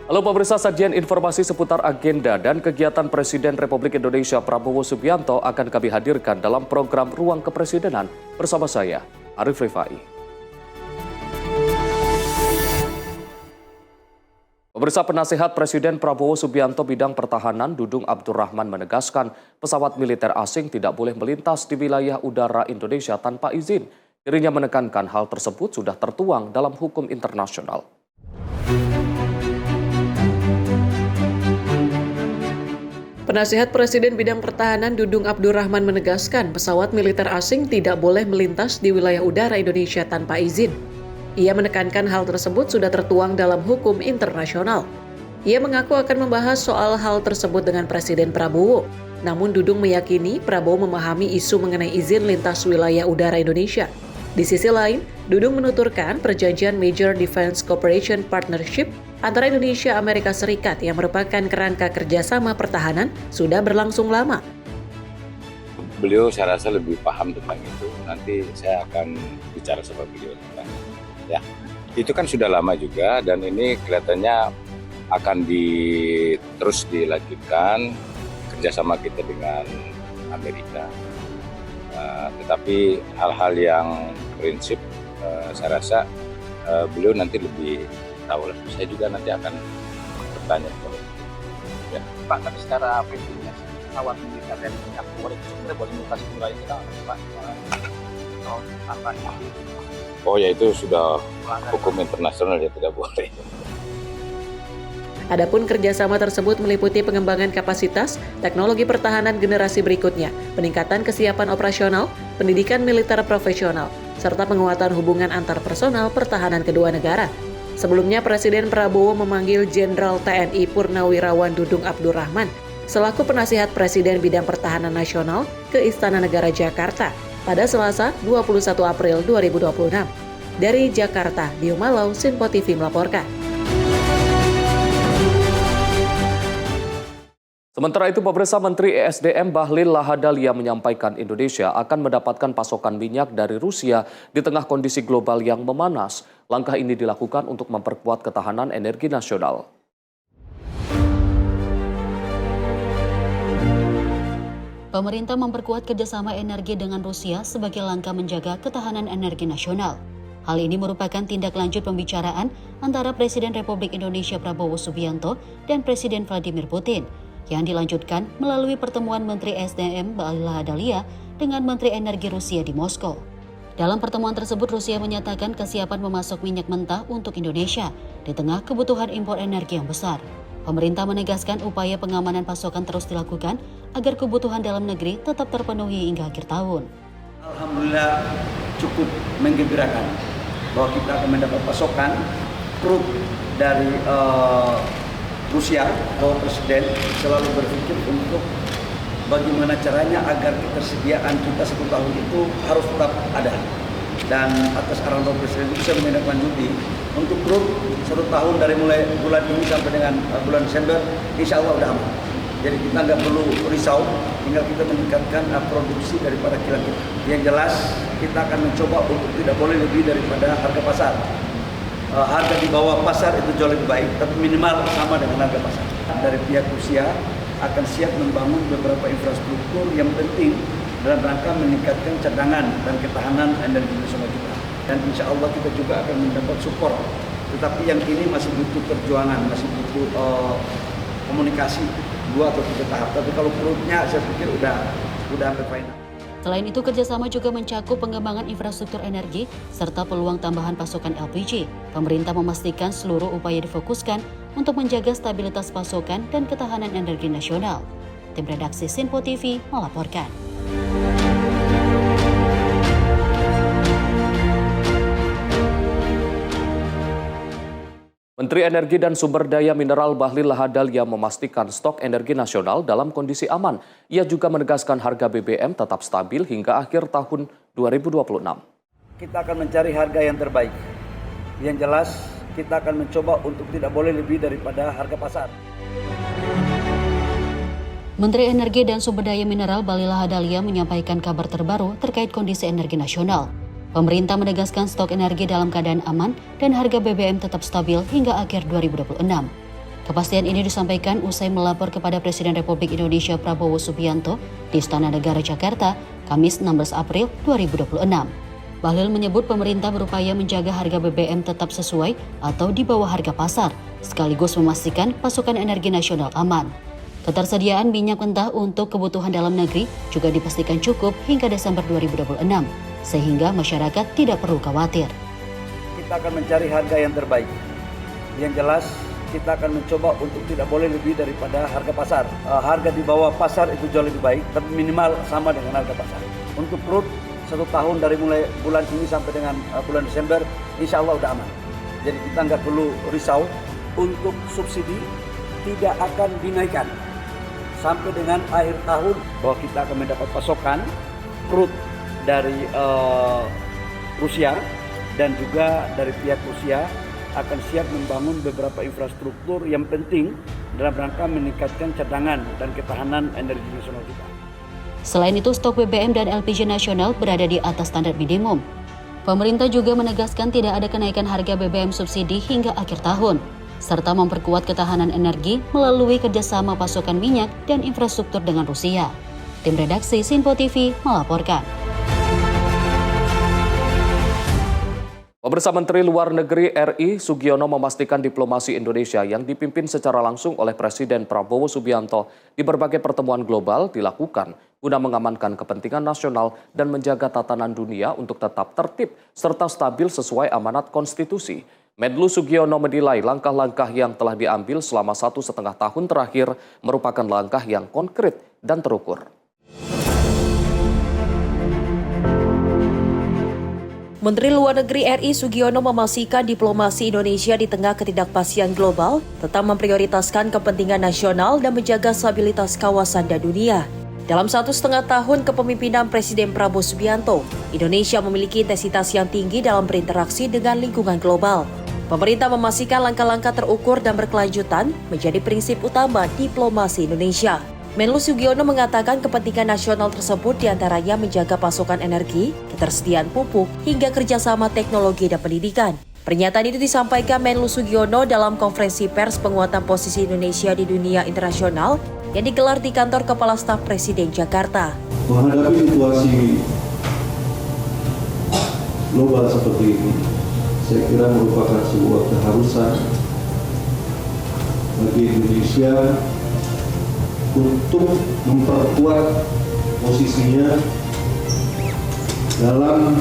Halo pemirsa, sajian informasi seputar agenda dan kegiatan Presiden Republik Indonesia Prabowo Subianto akan kami hadirkan dalam program Ruang Kepresidenan bersama saya, Arif Rifai. Pemirsa, Penasehat Presiden Prabowo Subianto bidang pertahanan Dudung Abdurrahman menegaskan pesawat militer asing tidak boleh melintas di wilayah udara Indonesia tanpa izin. Dirinya menekankan hal tersebut sudah tertuang dalam hukum internasional. Penasehat Presiden bidang pertahanan Dudung Abdurrahman menegaskan pesawat militer asing tidak boleh melintas di wilayah udara Indonesia tanpa izin. Ia menekankan hal tersebut sudah tertuang dalam hukum internasional. Ia mengaku akan membahas soal hal tersebut dengan Presiden Prabowo. Namun Dudung meyakini Prabowo memahami isu mengenai izin lintas wilayah udara Indonesia. Di sisi lain, Dudung menuturkan perjanjian Major Defense Cooperation Partnership antara Indonesia Amerika Serikat yang merupakan kerangka kerjasama pertahanan sudah berlangsung lama. Beliau saya rasa lebih paham tentang itu. Nanti saya akan bicara sama beliau tentang ya. Itu kan sudah lama juga dan ini kelihatannya akan terus dilanjutkan kerjasama kita dengan Amerika. Tetapi hal-hal yang prinsip saya rasa beliau nanti lebih tahu lah. Saya juga nanti akan bertanya kepada ya. Pak, tapi secara prinsipnya pesawat militer dan minyak boleh sebenarnya boleh melintasi wilayah kita Pak? Oh ya, itu sudah hukum internasional, ya tidak boleh. Adapun kerjasama tersebut meliputi pengembangan kapasitas, teknologi pertahanan generasi berikutnya, peningkatan kesiapan operasional, pendidikan militer profesional, serta penguatan hubungan antar personal pertahanan kedua negara. Sebelumnya, Presiden Prabowo memanggil Jenderal TNI Purnawirawan Dudung Abdurrahman selaku Penasihat Presiden Bidang Pertahanan Nasional ke Istana Negara Jakarta pada Selasa 21 April 2026. Dari Jakarta, Dio Malau, Sinpo TV melaporkan. Sementara itu, pemirsa, Menteri ESDM Bahlil Lahadalia menyampaikan Indonesia akan mendapatkan pasokan minyak dari Rusia di tengah kondisi global yang memanas. Langkah ini dilakukan untuk memperkuat ketahanan energi nasional. Pemerintah memperkuat kerjasama energi dengan Rusia sebagai langkah menjaga ketahanan energi nasional. Hal ini merupakan tindak lanjut pembicaraan antara Presiden Republik Indonesia Prabowo Subianto dan Presiden Vladimir Putin yang dilanjutkan melalui pertemuan Menteri SDM Bahlil Lahadalia dengan Menteri Energi Rusia di Moskow. Dalam pertemuan tersebut, Rusia menyatakan kesiapan memasok minyak mentah untuk Indonesia di tengah kebutuhan impor energi yang besar. Pemerintah menegaskan upaya pengamanan pasokan terus dilakukan agar kebutuhan dalam negeri tetap terpenuhi hingga akhir tahun. Alhamdulillah cukup menggembirakan bahwa kita akan mendapat pasokan crude dari Rusia. Bahwa Presiden selalu berpikir untuk bagaimana caranya agar ketersediaan kita 1 tahun itu harus tetap ada. Dan atas arahan Presiden bisa menindaklanjuti untuk crude 1 tahun dari mulai bulan ini sampai dengan bulan Desember, insya Allah udah aman. Jadi kita nggak perlu risau, tinggal kita meningkatkan produksi daripada kilang kita. Yang jelas kita akan mencoba untuk tidak boleh lebih daripada harga pasar. Harga di bawah pasar itu jauh lebih baik, tapi minimal sama dengan harga pasar. Dari pihak Rusia akan siap membangun beberapa infrastruktur yang penting dalam rangka meningkatkan cadangan dan ketahanan energi nasional kita. Dan insya Allah kita juga akan mendapat support. Tetapi yang ini masih butuh perjuangan, masih butuh komunikasi 2 atau 3 tahap. Tapi kalau perutnya saya pikir udah hampir final. Selain itu, kerjasama juga mencakup pengembangan infrastruktur energi serta peluang tambahan pasokan LPG. Pemerintah memastikan seluruh upaya difokuskan untuk menjaga stabilitas pasokan dan ketahanan energi nasional. Tim redaksi Sinpo TV melaporkan. Menteri Energi dan Sumber Daya Mineral Bahlil Lahadalia memastikan stok energi nasional dalam kondisi aman. Ia juga menegaskan harga BBM tetap stabil hingga akhir tahun 2026. Kita akan mencari harga yang terbaik. Yang jelas kita akan mencoba untuk tidak boleh lebih daripada harga pasar. Menteri Energi dan Sumber Daya Mineral Bahlil Lahadalia menyampaikan kabar terbaru terkait kondisi energi nasional. Pemerintah menegaskan stok energi dalam keadaan aman dan harga BBM tetap stabil hingga akhir 2026. Kepastian ini disampaikan usai melapor kepada Presiden Republik Indonesia Prabowo Subianto di Istana Negara Jakarta, Kamis 16 April 2026. Bahlil menyebut pemerintah berupaya menjaga harga BBM tetap sesuai atau di bawah harga pasar, sekaligus memastikan pasokan energi nasional aman. Ketersediaan minyak mentah untuk kebutuhan dalam negeri juga dipastikan cukup hingga Desember 2026, sehingga masyarakat tidak perlu khawatir. Kita akan mencari harga yang terbaik. Yang jelas, kita akan mencoba untuk tidak boleh lebih daripada harga pasar. Harga di bawah pasar itu jauh lebih baik, tapi minimal sama dengan harga pasar. Untuk crude, 1 tahun dari mulai bulan ini sampai dengan bulan Desember, insya Allah udah aman. Jadi kita nggak perlu risau. Untuk subsidi tidak akan dinaikkan sampai dengan akhir tahun, bahwa kita akan mendapat pasokan crude dari Rusia, dan juga dari pihak Rusia akan siap membangun beberapa infrastruktur yang penting dalam rangka meningkatkan cadangan dan ketahanan energi nasional kita. Selain itu, stok BBM dan LPG nasional berada di atas standar minimum. Pemerintah juga menegaskan tidak ada kenaikan harga BBM subsidi hingga akhir tahun, serta memperkuat ketahanan energi melalui kerjasama pasokan minyak dan infrastruktur dengan Rusia. Tim redaksi Sinpo TV melaporkan. Pemirsa, Menteri Luar Negeri RI Sugiono memastikan diplomasi Indonesia yang dipimpin secara langsung oleh Presiden Prabowo Subianto di berbagai pertemuan global dilakukan guna mengamankan kepentingan nasional dan menjaga tatanan dunia untuk tetap tertib serta stabil sesuai amanat konstitusi. Menlu Sugiono menilai langkah-langkah yang telah diambil selama 1,5 tahun terakhir merupakan langkah yang konkret dan terukur. Menteri Luar Negeri RI Sugiono memastikan diplomasi Indonesia di tengah ketidakpastian global tetap memprioritaskan kepentingan nasional dan menjaga stabilitas kawasan dan dunia. Dalam 1,5 tahun kepemimpinan Presiden Prabowo Subianto, Indonesia memiliki intensitas yang tinggi dalam berinteraksi dengan lingkungan global. Pemerintah memastikan langkah-langkah terukur dan berkelanjutan menjadi prinsip utama diplomasi Indonesia. Menlu Sugiono mengatakan kepentingan nasional tersebut diantaranya menjaga pasokan energi, ketersediaan pupuk, hingga kerjasama teknologi dan pendidikan. Pernyataan itu disampaikan Menlu Sugiono dalam konferensi pers penguatan posisi Indonesia di dunia internasional yang digelar di kantor Kepala Staf Presiden Jakarta. Menghadapi situasi global seperti ini, saya kira merupakan sebuah keharusan bagi Indonesia untuk memperkuat posisinya dalam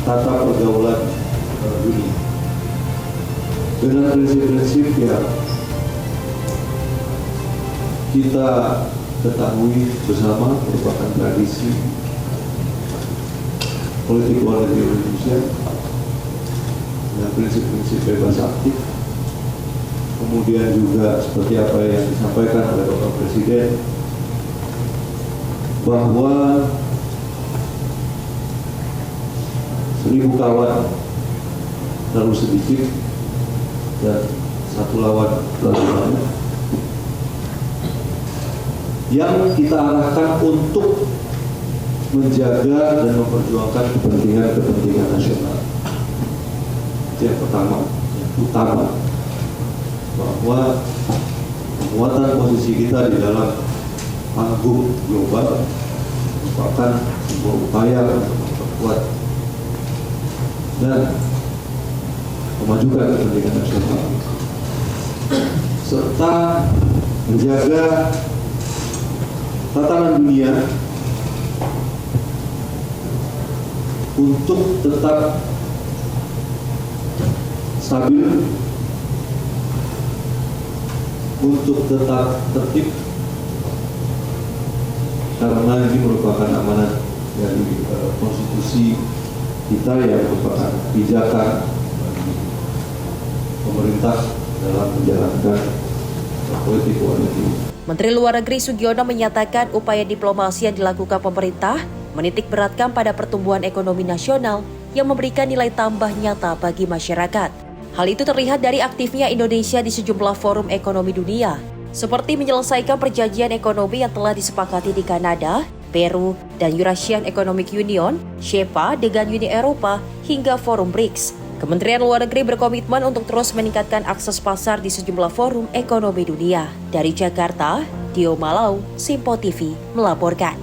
tata pergaulan dunia dengan prinsip-prinsip yang kita ketahui bersama merupakan tradisi politik luar negeri Indonesia dengan prinsip-prinsip bebas aktif. Kemudian juga seperti apa yang disampaikan oleh Bapak Presiden, bahwa 1000 kawan terlalu sedikit dan 1 lawan terlalu banyak. Yang kita arahkan untuk menjaga dan memperjuangkan kepentingan nasional. Itu yang pertama, yang utama, bahwa penguatan posisi kita di dalam panggung global merupakan sebuah upaya untuk memperkuat dan memajukan kepentingan nasional serta menjaga tatanan dunia untuk tetap stabil, untuk tetap tertib, karena ini merupakan amanat dari konstitusi kita yang merupakan pijakan bagi pemerintah dalam menjalankan politik luar negeri. Menteri Luar Negeri Sugiono menyatakan upaya diplomasi yang dilakukan pemerintah menitik beratkan pada pertumbuhan ekonomi nasional yang memberikan nilai tambah nyata bagi masyarakat. Hal itu terlihat dari aktifnya Indonesia di sejumlah forum ekonomi dunia, seperti menyelesaikan perjanjian ekonomi yang telah disepakati di Kanada, Peru, dan Eurasian Economic Union, SEPA dengan Uni Eropa, hingga forum BRICS. Kementerian Luar Negeri berkomitmen untuk terus meningkatkan akses pasar di sejumlah forum ekonomi dunia. Dari Jakarta, Dio Malau, Simpo TV melaporkan.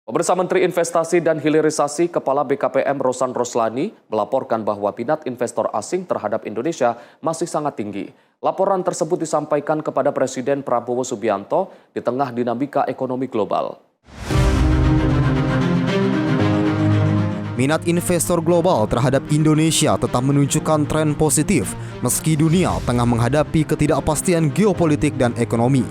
Pemirsa, Menteri Investasi dan Hilirisasi Kepala BKPM Rosan Roslani melaporkan bahwa minat investor asing terhadap Indonesia masih sangat tinggi. Laporan tersebut disampaikan kepada Presiden Prabowo Subianto di tengah dinamika ekonomi global. Minat investor global terhadap Indonesia tetap menunjukkan tren positif meski dunia tengah menghadapi ketidakpastian geopolitik dan ekonomi.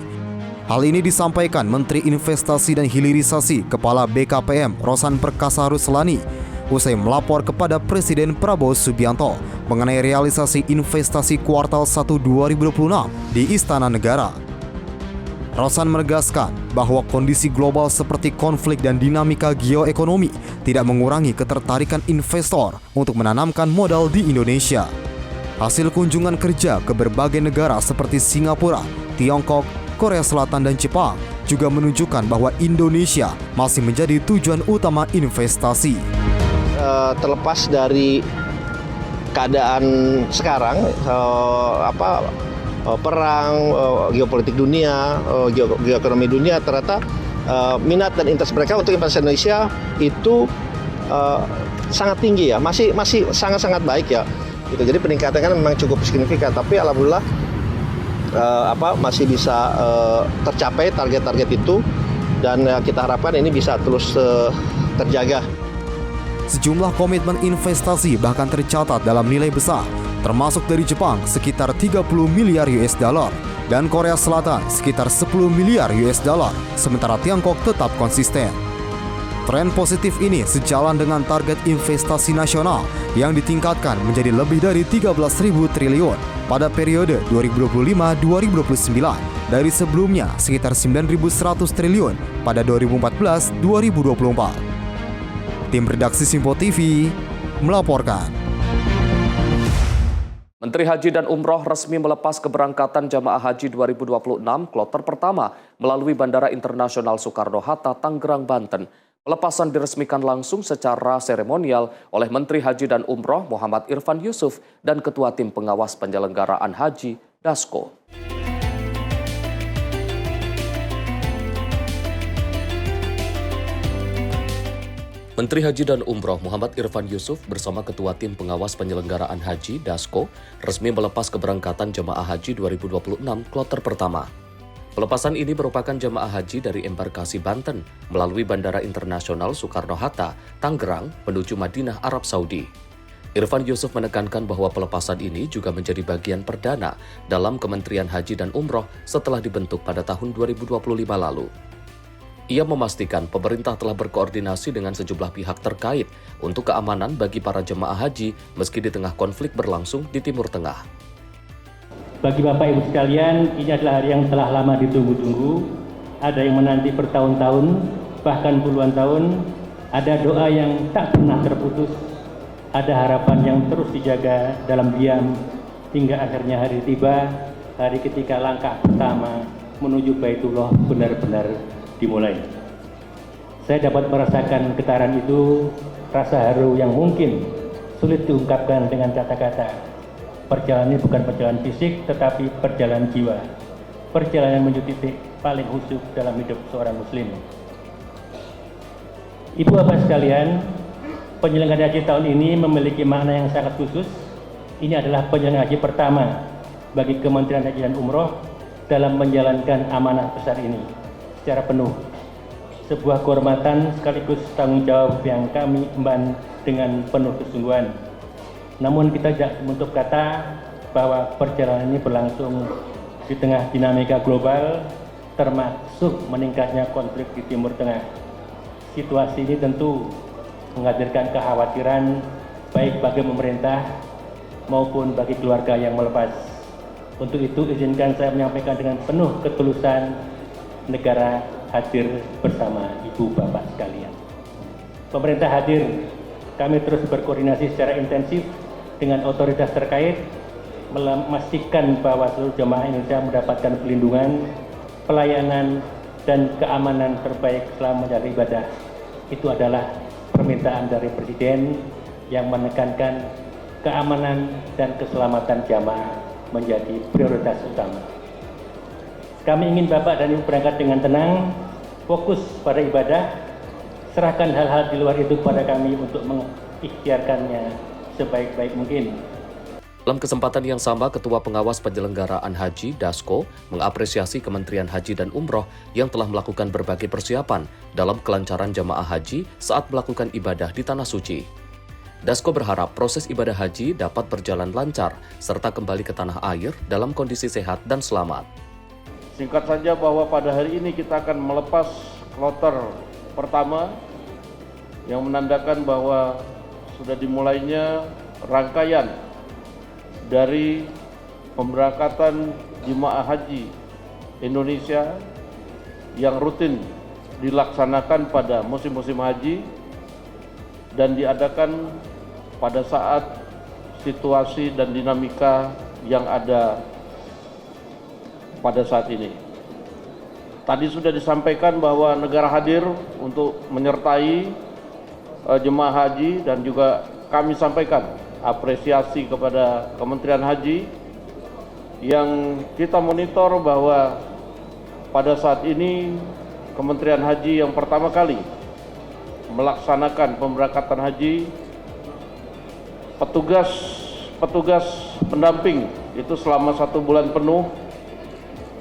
Hal ini disampaikan Menteri Investasi dan Hilirisasi Kepala BKPM Rosan Perkasa Ruslani usai melapor kepada Presiden Prabowo Subianto mengenai realisasi investasi kuartal 1 2026 di Istana Negara. Rosan menegaskan bahwa kondisi global seperti konflik dan dinamika geoekonomi tidak mengurangi ketertarikan investor untuk menanamkan modal di Indonesia. Hasil kunjungan kerja ke berbagai negara seperti Singapura, Tiongkok, Korea Selatan, dan Jepang juga menunjukkan bahwa Indonesia masih menjadi tujuan utama investasi. Terlepas dari keadaan sekarang, perang, geopolitik dunia, geoekonomi dunia, ternyata minat dan interest mereka untuk investasi Indonesia itu sangat tinggi ya, masih sangat baik ya. Gitu. Jadi peningkatannya kan memang cukup signifikan, tapi alhamdulillah masih bisa tercapai target-target itu, dan kita harapkan ini bisa terus terjaga. Sejumlah komitmen investasi bahkan tercatat dalam nilai besar, termasuk dari Jepang sekitar 30 miliar US dollar dan Korea Selatan sekitar 10 miliar US dollar, sementara Tiongkok tetap konsisten. Tren positif ini sejalan dengan target investasi nasional yang ditingkatkan menjadi lebih dari 13.000 triliun pada periode 2025-2029 dari sebelumnya sekitar 9.100 triliun pada 2014-2024. Tim redaksi Simpo TV melaporkan. Menteri Haji dan Umroh resmi melepas keberangkatan jamaah haji 2026 kloter pertama melalui Bandara Internasional Soekarno-Hatta, Tangerang, Banten. Pelepasan diresmikan langsung secara seremonial oleh Menteri Haji dan Umroh Muhammad Irfan Yusuf dan Ketua Tim Pengawas Penyelenggaraan Haji, Dasko. Menteri Haji dan Umroh Muhammad Irfan Yusuf bersama Ketua Tim Pengawas Penyelenggaraan Haji, Dasko, resmi melepas keberangkatan jemaah haji 2026 kloter pertama. Pelepasan ini merupakan jemaah haji dari embarkasi Banten melalui Bandara Internasional Soekarno-Hatta, Tangerang, menuju Madinah, Arab Saudi. Irfan Yusuf menekankan bahwa pelepasan ini juga menjadi bagian perdana dalam Kementerian Haji dan Umroh setelah dibentuk pada tahun 2025 lalu. Ia memastikan pemerintah telah berkoordinasi dengan sejumlah pihak terkait untuk keamanan bagi para jemaah haji meski di tengah konflik berlangsung di Timur Tengah. Bagi Bapak Ibu sekalian, ini adalah hari yang telah lama ditunggu-tunggu. Ada yang menanti bertahun-tahun, bahkan puluhan tahun. Ada doa yang tak pernah terputus. Ada harapan yang terus dijaga dalam diam hingga akhirnya hari tiba, hari ketika langkah pertama menuju Baitullah benar-benar dimulai. Saya dapat merasakan getaran itu, rasa haru yang mungkin sulit diungkapkan dengan kata-kata. Perjalanan ini bukan perjalanan fisik, tetapi perjalanan jiwa. Perjalanan menuju titik paling khusyuk dalam hidup seorang muslim. Ibu bapak sekalian, penyelenggaraan haji tahun ini memiliki makna yang sangat khusus. Ini adalah penyelenggaraan haji pertama bagi Kementerian Haji dan Umroh dalam menjalankan amanah besar ini secara penuh. Sebuah kehormatan sekaligus tanggung jawab yang kami emban dengan penuh kesungguhan. Namun kita tidak menutup kata bahwa perjalanan ini berlangsung di tengah dinamika global, termasuk meningkatnya konflik di Timur Tengah. Situasi ini tentu menghadirkan kekhawatiran baik bagi pemerintah maupun bagi keluarga yang melepas. Untuk itu izinkan saya menyampaikan dengan penuh ketulusan, negara hadir bersama ibu bapak sekalian. Pemerintah hadir, kami terus berkoordinasi secara intensif dengan otoritas terkait, memastikan bahwa seluruh jemaah Indonesia mendapatkan perlindungan, pelayanan, dan keamanan terbaik selama menjalani ibadah. Itu adalah permintaan dari Presiden yang menekankan keamanan dan keselamatan jamaah menjadi prioritas utama. Kami ingin Bapak dan Ibu berangkat dengan tenang, fokus pada ibadah, serahkan hal-hal di luar itu pada kami untuk mengikhtiarkannya sebaik-baik mungkin. Dalam kesempatan yang sama, Ketua Pengawas Penyelenggaraan Haji, Dasko, mengapresiasi Kementerian Haji dan Umroh yang telah melakukan berbagai persiapan dalam kelancaran jamaah haji saat melakukan ibadah di Tanah Suci. Dasko berharap proses ibadah haji dapat berjalan lancar serta kembali ke tanah air dalam kondisi sehat dan selamat. Singkat saja bahwa pada hari ini kita akan melepas kloter pertama yang menandakan bahwa sudah dimulainya rangkaian dari pemberangkatan jemaah haji Indonesia yang rutin dilaksanakan pada musim-musim haji dan diadakan pada saat situasi dan dinamika yang ada pada saat ini. Tadi sudah disampaikan bahwa negara hadir untuk menyertai jemaah haji dan juga kami sampaikan apresiasi kepada Kementerian Haji yang kita monitor bahwa pada saat ini Kementerian Haji yang pertama kali melaksanakan pemberangkatan haji, petugas pendamping itu selama 1 bulan penuh,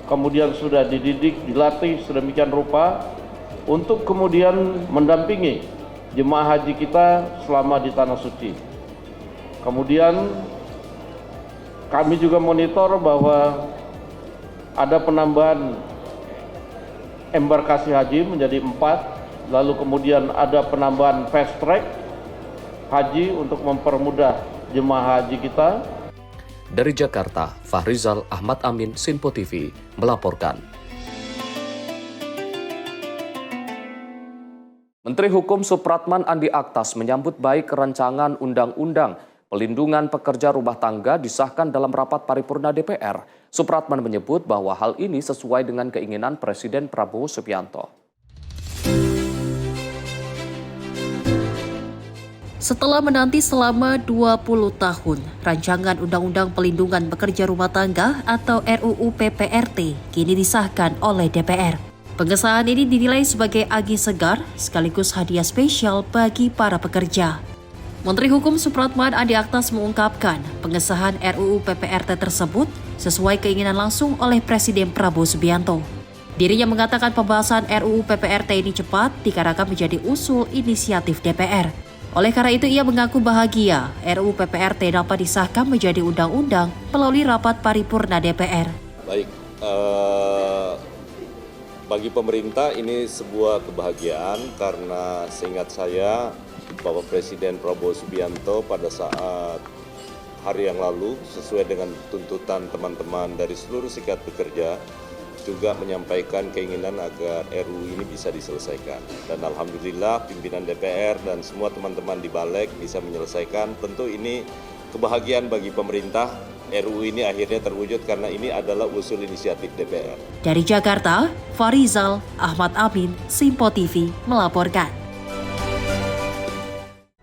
kemudian sudah dididik, dilatih sedemikian rupa untuk kemudian mendampingi jemaah haji kita selama di Tanah Suci. Kemudian kami juga monitor bahwa ada penambahan embarkasi haji menjadi 4, lalu kemudian ada penambahan fast track haji untuk mempermudah jemaah haji kita. Dari Jakarta, Fahrizal Ahmad Amin, Sinpo TV, melaporkan. Menteri Hukum Supratman Andi Aktas menyambut baik rancangan undang-undang pelindungan pekerja rumah tangga disahkan dalam rapat paripurna DPR. Supratman menyebut bahwa hal ini sesuai dengan keinginan Presiden Prabowo Subianto. Setelah menanti selama 20 tahun, rancangan Undang-Undang Pelindungan Pekerja Rumah Tangga atau RUU PPRT kini disahkan oleh DPR. Pengesahan ini dinilai sebagai angin segar sekaligus hadiah spesial bagi para pekerja. Menteri Hukum Supratman Andi Aktas mengungkapkan pengesahan RUU PPRT tersebut sesuai keinginan langsung oleh Presiden Prabowo Subianto. Dirinya mengatakan pembahasan RUU PPRT ini cepat dikarenakan menjadi usul inisiatif DPR. Oleh karena itu ia mengaku bahagia RUU PPRT dapat disahkan menjadi undang-undang melalui rapat paripurna DPR. Baik, bagi pemerintah ini sebuah kebahagiaan karena seingat saya Bapak Presiden Prabowo Subianto pada saat hari yang lalu sesuai dengan tuntutan teman-teman dari seluruh serikat pekerja juga menyampaikan keinginan agar RUU ini bisa diselesaikan. Dan alhamdulillah pimpinan DPR dan semua teman-teman di Balik bisa menyelesaikan. Tentu ini kebahagiaan bagi pemerintah. RUU ini akhirnya terwujud karena ini adalah usul inisiatif DPR. Dari Jakarta, Fahrizal Ahmad Amin, Sinpo TV melaporkan.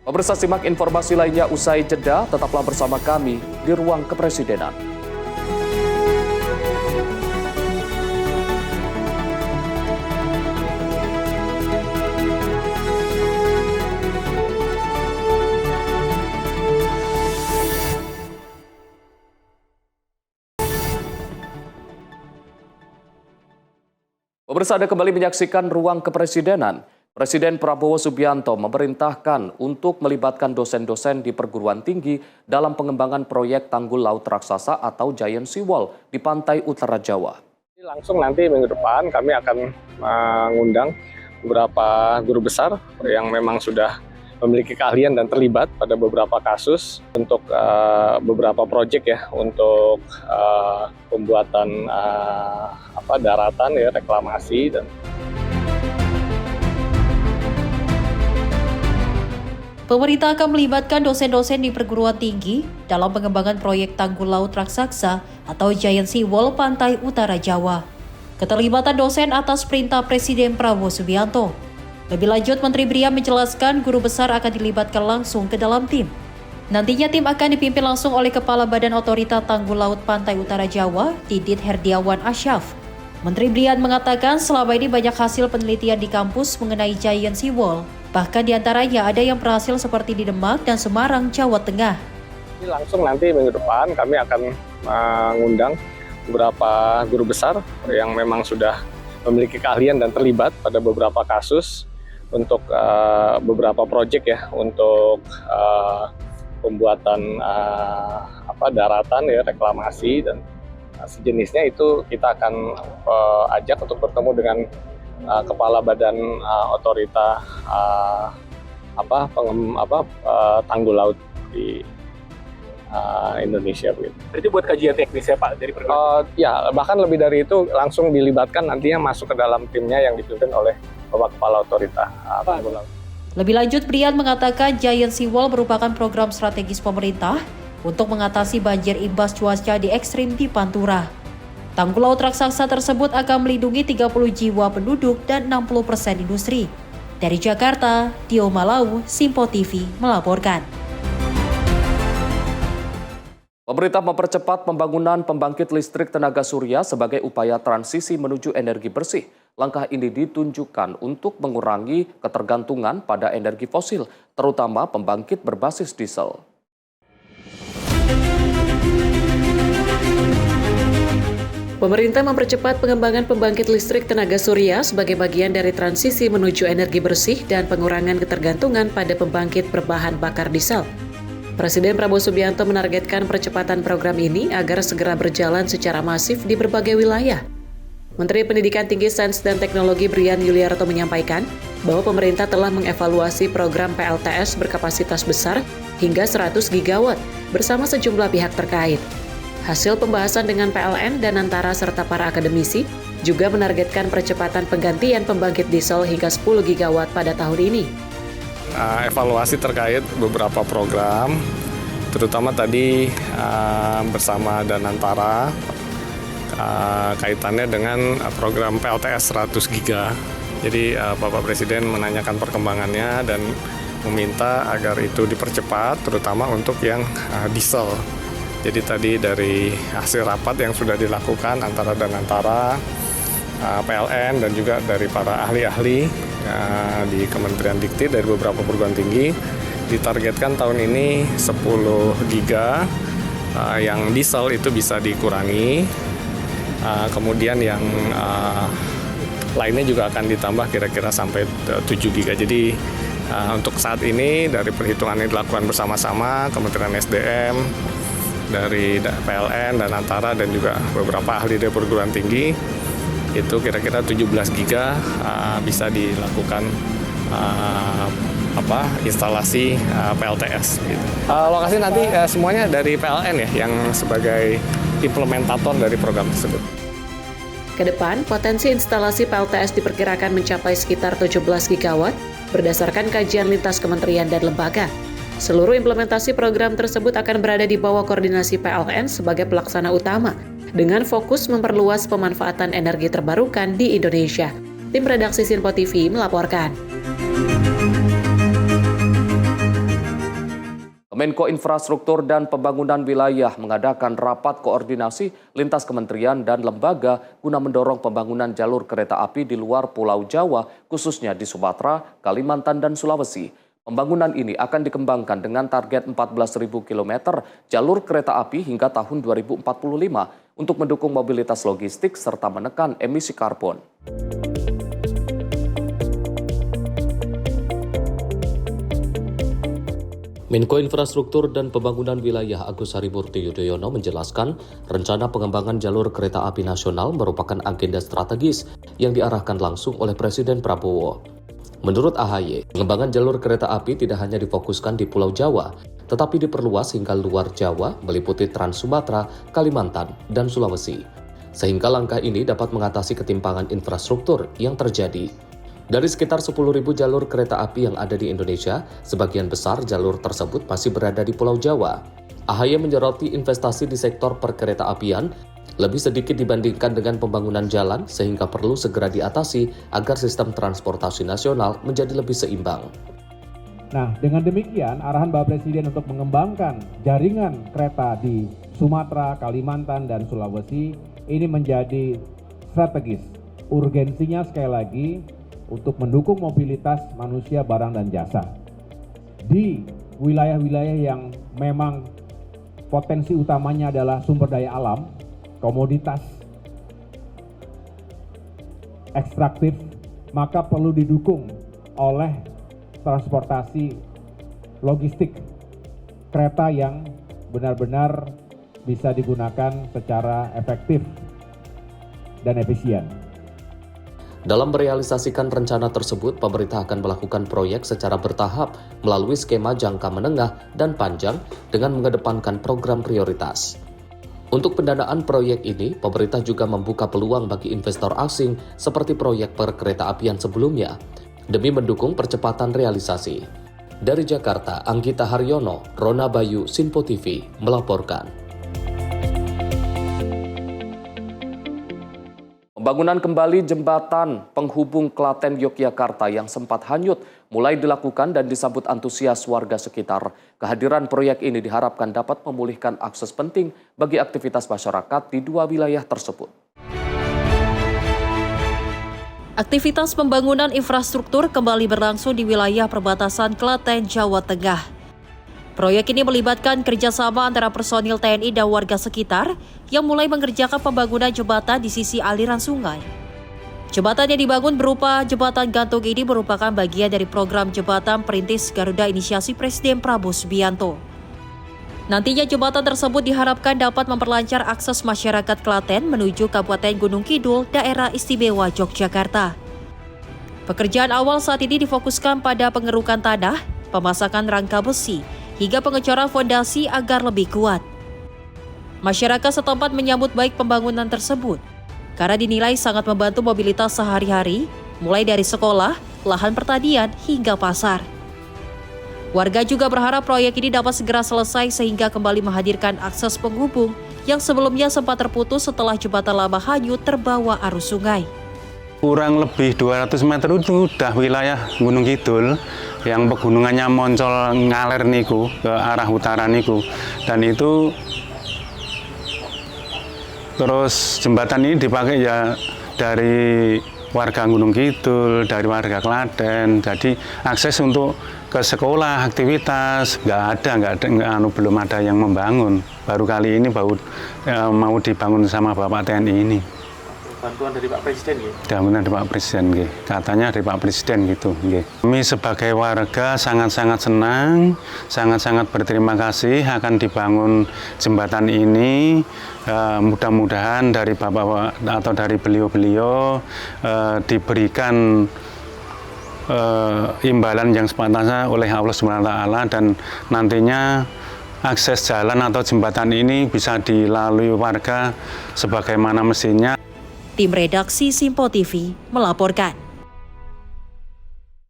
Pemirsa, simak informasi lainnya usai jeda, tetaplah bersama kami di Ruang Kepresidenan. Pemirsa, Anda kembali menyaksikan Ruang Kepresidenan. Presiden Prabowo Subianto memerintahkan untuk melibatkan dosen-dosen di perguruan tinggi dalam pengembangan proyek tanggul laut raksasa atau Giant Sea Wall di pantai utara Jawa. Langsung nanti minggu depan kami akan mengundang beberapa guru besar yang memang sudah memiliki keahlian dan terlibat pada beberapa kasus untuk beberapa proyek ya, untuk pembuatan daratan ya, reklamasi dan Pemerintah akan melibatkan dosen-dosen di perguruan tinggi dalam pengembangan proyek tanggul laut raksasa atau Giant Sea Wall pantai utara Jawa. Keterlibatan dosen atas perintah Presiden Prabowo Subianto. Lebih lanjut, Menteri Brian menjelaskan guru besar akan dilibatkan langsung ke dalam tim. Nantinya tim akan dipimpin langsung oleh Kepala Badan Otorita Tanggul Laut Pantai Utara Jawa, Didit Herdiawan Asyaf. Menteri Brian mengatakan selama ini banyak hasil penelitian di kampus mengenai Giant Seawall. Bahkan diantaranya ada yang berhasil seperti di Demak dan Semarang, Jawa Tengah. Langsung nanti minggu depan kami akan mengundang beberapa guru besar yang memang sudah memiliki keahlian dan terlibat pada beberapa kasus untuk beberapa proyek ya, untuk pembuatan daratan ya, reklamasi dan sejenisnya. Itu kita akan ajak untuk bertemu dengan Kepala Badan Otorita Tanggul Laut di Indonesia begitu. Berarti buat kajian teknisnya Pak dari ya, bahkan lebih dari itu langsung dilibatkan nantinya masuk ke dalam timnya yang dipimpin oleh Bapak Kepala Otorita Tanggul Laut. Lebih lanjut, Brian mengatakan Giant Seawall merupakan program strategis pemerintah untuk mengatasi banjir imbas cuaca di ekstrim di Pantura. Tanggul laut raksasa tersebut akan melindungi 30 jiwa penduduk dan 60% industri. Dari Jakarta, Dio Malau, Simpo TV melaporkan. Pemerintah mempercepat pembangunan pembangkit listrik tenaga surya sebagai upaya transisi menuju energi bersih. Langkah ini ditunjukkan untuk mengurangi ketergantungan pada energi fosil, terutama pembangkit berbasis diesel. Pemerintah mempercepat pengembangan pembangkit listrik tenaga surya sebagai bagian dari transisi menuju energi bersih dan pengurangan ketergantungan pada pembangkit berbahan bakar diesel. Presiden Prabowo Subianto menargetkan percepatan program ini agar segera berjalan secara masif di berbagai wilayah. Menteri Pendidikan Tinggi, Sains dan Teknologi Brian Yuliarto menyampaikan bahwa pemerintah telah mengevaluasi program PLTS berkapasitas besar hingga 100 gigawatt bersama sejumlah pihak terkait. Hasil pembahasan dengan PLN dan Antara serta para akademisi juga menargetkan percepatan penggantian pembangkit diesel hingga 10 gigawatt pada tahun ini. Evaluasi terkait beberapa program, terutama tadi bersama Danantara, kaitannya dengan program PLTS 100 giga. Jadi Bapak Presiden menanyakan perkembangannya dan meminta agar itu dipercepat, terutama untuk yang diesel. Jadi tadi dari hasil rapat yang sudah dilakukan antara Danantara, PLN dan juga dari para ahli-ahli di Kementerian Dikti dari beberapa perguruan tinggi, ditargetkan tahun ini 10 giga yang diesel itu bisa dikurangi. Kemudian yang lainnya juga akan ditambah kira-kira sampai 7 giga. Jadi untuk saat ini dari perhitungan yang dilakukan bersama-sama Kementerian SDM, dari PLN dan Antara dan juga beberapa ahli dari perguruan tinggi, itu kira-kira 17 giga bisa dilakukan instalasi PLTS. Gitu. Lokasi nanti semuanya dari PLN ya yang sebagai implementator dari program tersebut. Kedepan, potensi instalasi PLTS diperkirakan mencapai sekitar 17 gigawatt berdasarkan kajian lintas kementerian dan lembaga. Seluruh implementasi program tersebut akan berada di bawah koordinasi PLN sebagai pelaksana utama, dengan fokus memperluas pemanfaatan energi terbarukan di Indonesia. Tim redaksi Simpo TV melaporkan. Menko Infrastruktur dan Pembangunan Wilayah mengadakan rapat koordinasi lintas kementerian dan lembaga guna mendorong pembangunan jalur kereta api di luar Pulau Jawa, khususnya di Sumatera, Kalimantan, dan Sulawesi. Pembangunan ini akan dikembangkan dengan target 14.000 km jalur kereta api hingga tahun 2045 untuk mendukung mobilitas logistik serta menekan emisi karbon. Menko Infrastruktur dan Pembangunan Wilayah Agus Harimurti Yudhoyono menjelaskan rencana pengembangan jalur kereta api nasional merupakan agenda strategis yang diarahkan langsung oleh Presiden Prabowo. Menurut AHY, pengembangan jalur kereta api tidak hanya difokuskan di Pulau Jawa, tetapi diperluas hingga luar Jawa meliputi Trans Sumatera, Kalimantan, dan Sulawesi. Sehingga langkah ini dapat mengatasi ketimpangan infrastruktur yang terjadi. Dari sekitar 10.000 jalur kereta api yang ada di Indonesia, sebagian besar jalur tersebut masih berada di Pulau Jawa. AHY menyoroti investasi di sektor perkereta apian lebih sedikit dibandingkan dengan pembangunan jalan sehingga perlu segera diatasi agar sistem transportasi nasional menjadi lebih seimbang. Nah, dengan demikian arahan Bapak Presiden untuk mengembangkan jaringan kereta di Sumatera, Kalimantan, dan Sulawesi ini menjadi strategis. Urgensinya sekali lagi untuk mendukung mobilitas manusia, barang, dan jasa. Di wilayah-wilayah yang memang potensi utamanya adalah sumber daya alam, komoditas ekstraktif, maka perlu didukung oleh transportasi logistik kereta yang benar-benar bisa digunakan secara efektif dan efisien. Dalam merealisasikan rencana tersebut, pemerintah akan melakukan proyek secara bertahap melalui skema jangka menengah dan panjang dengan mengedepankan program prioritas. Untuk pendanaan proyek ini, pemerintah juga membuka peluang bagi investor asing seperti proyek perkereta-apian sebelumnya, demi mendukung percepatan realisasi. Dari Jakarta, Anggita Haryono, Rona Bayu, Sinpo TV, melaporkan. Pembangunan kembali jembatan penghubung Klaten Yogyakarta yang sempat hanyut mulai dilakukan dan disambut antusias warga sekitar. Kehadiran proyek ini diharapkan dapat memulihkan akses penting bagi aktivitas masyarakat di dua wilayah tersebut. Aktivitas pembangunan infrastruktur kembali berlangsung di wilayah perbatasan Klaten, Jawa Tengah. Proyek ini melibatkan kerjasama antara personil TNI dan warga sekitar yang mulai mengerjakan pembangunan jembatan di sisi aliran sungai. Jembatan yang dibangun berupa jembatan gantung ini merupakan bagian dari program jembatan perintis Garuda Inisiasi Presiden Prabowo Subianto. Nantinya jembatan tersebut diharapkan dapat memperlancar akses masyarakat Klaten menuju Kabupaten Gunung Kidul, Daerah Istimewa Yogyakarta. Pekerjaan awal saat ini difokuskan pada pengerukan tanah, pemasangan rangka besi, hingga pengecoran fondasi agar lebih kuat. Masyarakat setempat menyambut baik pembangunan tersebut karena dinilai sangat membantu mobilitas sehari-hari, mulai dari sekolah, lahan pertanian, hingga pasar. Warga juga berharap proyek ini dapat segera selesai sehingga kembali menghadirkan akses penghubung yang sebelumnya sempat terputus setelah jembatan lama hanyut terbawa arus sungai. Kurang lebih 200 meter itu udah wilayah Gunung Kidul yang pegunungannya moncol ngalir niku ke arah utara niku, dan itu terus jembatan ini dipakai ya dari warga Gunung Kidul, dari warga Klaten, jadi akses untuk ke sekolah, aktivitas belum ada yang membangun. Baru kali ini mau dibangun sama Bapak TNI ini. Bantuan dari Pak Presiden ya? Bantuan dari Pak Presiden, katanya dari Pak Presiden gitu. Kami sebagai warga sangat-sangat senang, sangat-sangat berterima kasih akan dibangun jembatan ini. Mudah-mudahan dari Bapak atau dari beliau-beliau diberikan imbalan yang sepantasnya oleh Allah SWT, dan nantinya akses jalan atau jembatan ini bisa dilalui warga sebagaimana mestinya. Tim redaksi Sinpo TV melaporkan.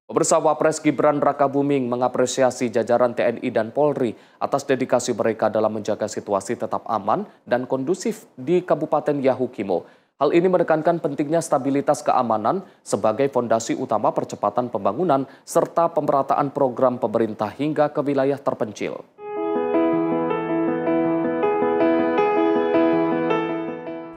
Pemirsa, Wapres Gibran Rakabuming mengapresiasi jajaran TNI dan Polri atas dedikasi mereka dalam menjaga situasi tetap aman dan kondusif di Kabupaten Yahukimo. Hal ini menekankan pentingnya stabilitas keamanan sebagai fondasi utama percepatan pembangunan serta pemerataan program pemerintah hingga ke wilayah terpencil.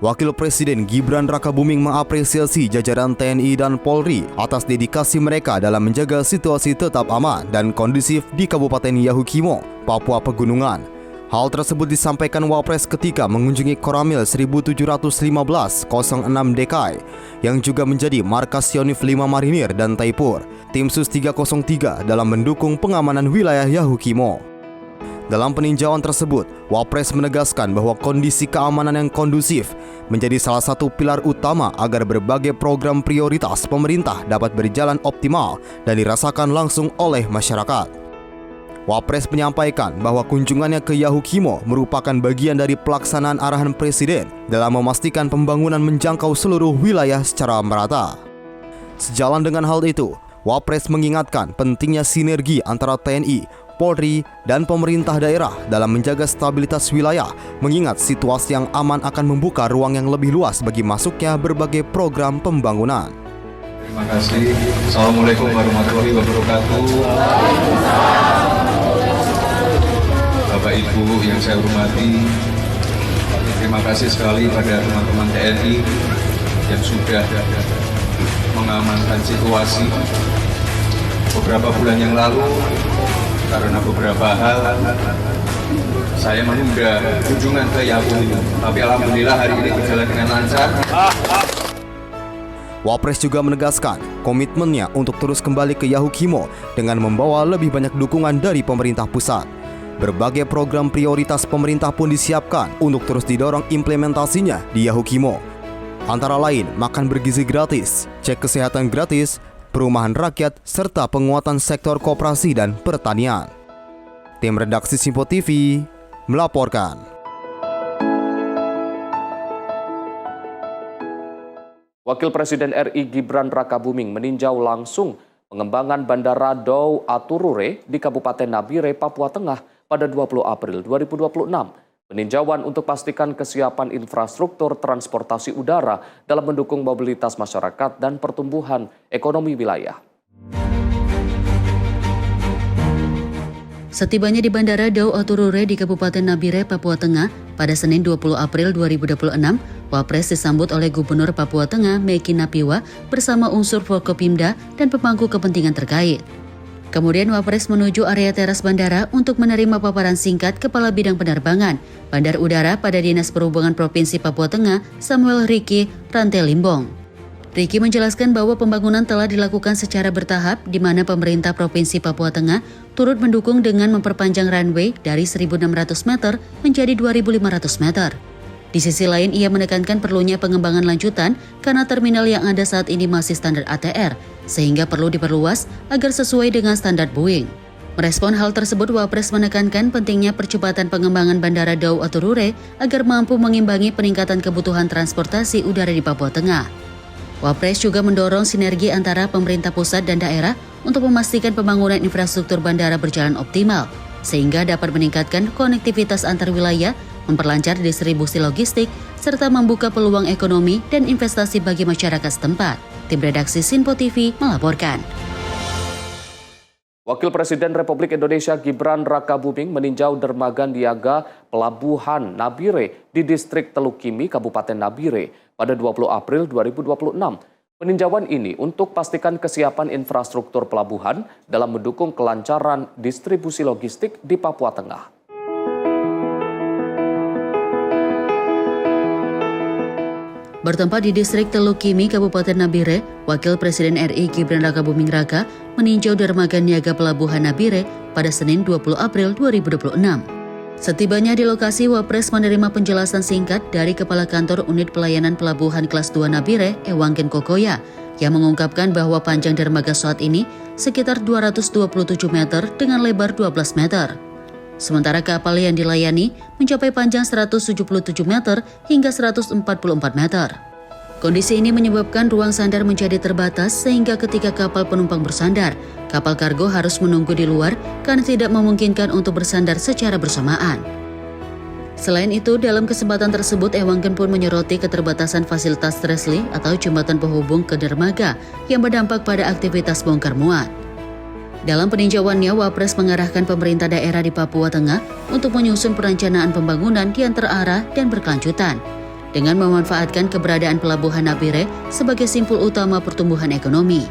Wakil Presiden Gibran Rakabuming mengapresiasi jajaran TNI dan Polri atas dedikasi mereka dalam menjaga situasi tetap aman dan kondusif di Kabupaten Yahukimo, Papua Pegunungan. Hal tersebut disampaikan Wapres ketika mengunjungi Koramil 1715-06 DKI yang juga menjadi markas Yonif 5 Marinir dan Taipur, Tim Sus 303 dalam mendukung pengamanan wilayah Yahukimo. Dalam peninjauan tersebut, Wapres menegaskan bahwa kondisi keamanan yang kondusif menjadi salah satu pilar utama agar berbagai program prioritas pemerintah dapat berjalan optimal dan dirasakan langsung oleh masyarakat. Wapres menyampaikan bahwa kunjungannya ke Yahukimo merupakan bagian dari pelaksanaan arahan Presiden dalam memastikan pembangunan menjangkau seluruh wilayah secara merata. Sejalan dengan hal itu, Wapres mengingatkan pentingnya sinergi antara TNI, Polri, dan pemerintah daerah dalam menjaga stabilitas wilayah, mengingat situasi yang aman akan membuka ruang yang lebih luas bagi masuknya berbagai program pembangunan. Terima kasih. Assalamualaikum warahmatullahi wabarakatuh. Bapak Ibu yang saya hormati, terima kasih sekali pada teman-teman TNI yang sudah mengamankan situasi beberapa bulan yang lalu. Karena beberapa hal saya menunda kunjungan ke Yahukimu, tapi alhamdulillah hari ini berjalan dengan lancar. Wapres juga menegaskan komitmennya untuk terus kembali ke Yahukimo dengan membawa lebih banyak dukungan dari pemerintah pusat. Berbagai program prioritas pemerintah pun disiapkan untuk terus didorong implementasinya di Yahukimo. Antara lain makan bergizi gratis, cek kesehatan gratis, perumahan rakyat, serta penguatan sektor koperasi dan pertanian. Tim redaksi Simpo TV melaporkan. Wakil Presiden RI Gibran Rakabuming meninjau langsung pengembangan Bandara Dow Aturure di Kabupaten Nabire, Papua Tengah pada 20 April 2026. Peninjauan untuk pastikan kesiapan infrastruktur transportasi udara dalam mendukung mobilitas masyarakat dan pertumbuhan ekonomi wilayah. Setibanya di Bandara Dow Aturure di Kabupaten Nabire, Papua Tengah pada Senin 20 April 2026, Wapres disambut oleh Gubernur Papua Tengah Meki Napiwa bersama unsur Forkopimda dan pemangku kepentingan terkait. Kemudian Wapres menuju area teras bandara untuk menerima paparan singkat Kepala Bidang Penerbangan Bandar Udara pada Dinas Perhubungan Provinsi Papua Tengah, Samuel Riki Rantelimbong. Riki menjelaskan bahwa pembangunan telah dilakukan secara bertahap di mana pemerintah Provinsi Papua Tengah turut mendukung dengan memperpanjang runway dari 1.600 meter menjadi 2.500 meter. Di sisi lain, ia menekankan perlunya pengembangan lanjutan karena terminal yang ada saat ini masih standar ATR, sehingga perlu diperluas agar sesuai dengan standar Boeing. Merespon hal tersebut, Wapres menekankan pentingnya percepatan pengembangan Bandara Dow Aturure agar mampu mengimbangi peningkatan kebutuhan transportasi udara di Papua Tengah. Wapres juga mendorong sinergi antara pemerintah pusat dan daerah untuk memastikan pembangunan infrastruktur bandara berjalan optimal, sehingga dapat meningkatkan konektivitas antar wilayah, memperlancar distribusi logistik, serta membuka peluang ekonomi dan investasi bagi masyarakat setempat. Tim redaksi Simpo TV melaporkan. Wakil Presiden Republik Indonesia Gibran Rakabuming meninjau dermaga niaga Pelabuhan Nabire di Distrik Teluk Kimi, Kabupaten Nabire pada 20 April 2026. Peninjauan ini untuk pastikan kesiapan infrastruktur pelabuhan dalam mendukung kelancaran distribusi logistik di Papua Tengah. Bertempat di Distrik Teluk Kimi, Kabupaten Nabire, Wakil Presiden RI Gibran Rakabuming Raka meninjau dermaga niaga Pelabuhan Nabire pada Senin 20 April 2026. Setibanya di lokasi, Wapres menerima penjelasan singkat dari Kepala Kantor Unit Pelayanan Pelabuhan Kelas 2 Nabire, Ewanggen Kokoya, yang mengungkapkan bahwa panjang dermaga saat ini sekitar 227 meter dengan lebar 12 meter. Sementara kapal yang dilayani mencapai panjang 177 meter hingga 144 meter. Kondisi ini menyebabkan ruang sandar menjadi terbatas sehingga ketika kapal penumpang bersandar, kapal kargo harus menunggu di luar karena tidak memungkinkan untuk bersandar secara bersamaan. Selain itu, dalam kesempatan tersebut, Ewanggen pun menyoroti keterbatasan fasilitas tresli atau jembatan penghubung ke dermaga yang berdampak pada aktivitas bongkar muat. Dalam peninjauannya, Wapres mengarahkan pemerintah daerah di Papua Tengah untuk menyusun perencanaan pembangunan yang terarah dan berkelanjutan, dengan memanfaatkan keberadaan Pelabuhan Nabire sebagai simpul utama pertumbuhan ekonomi.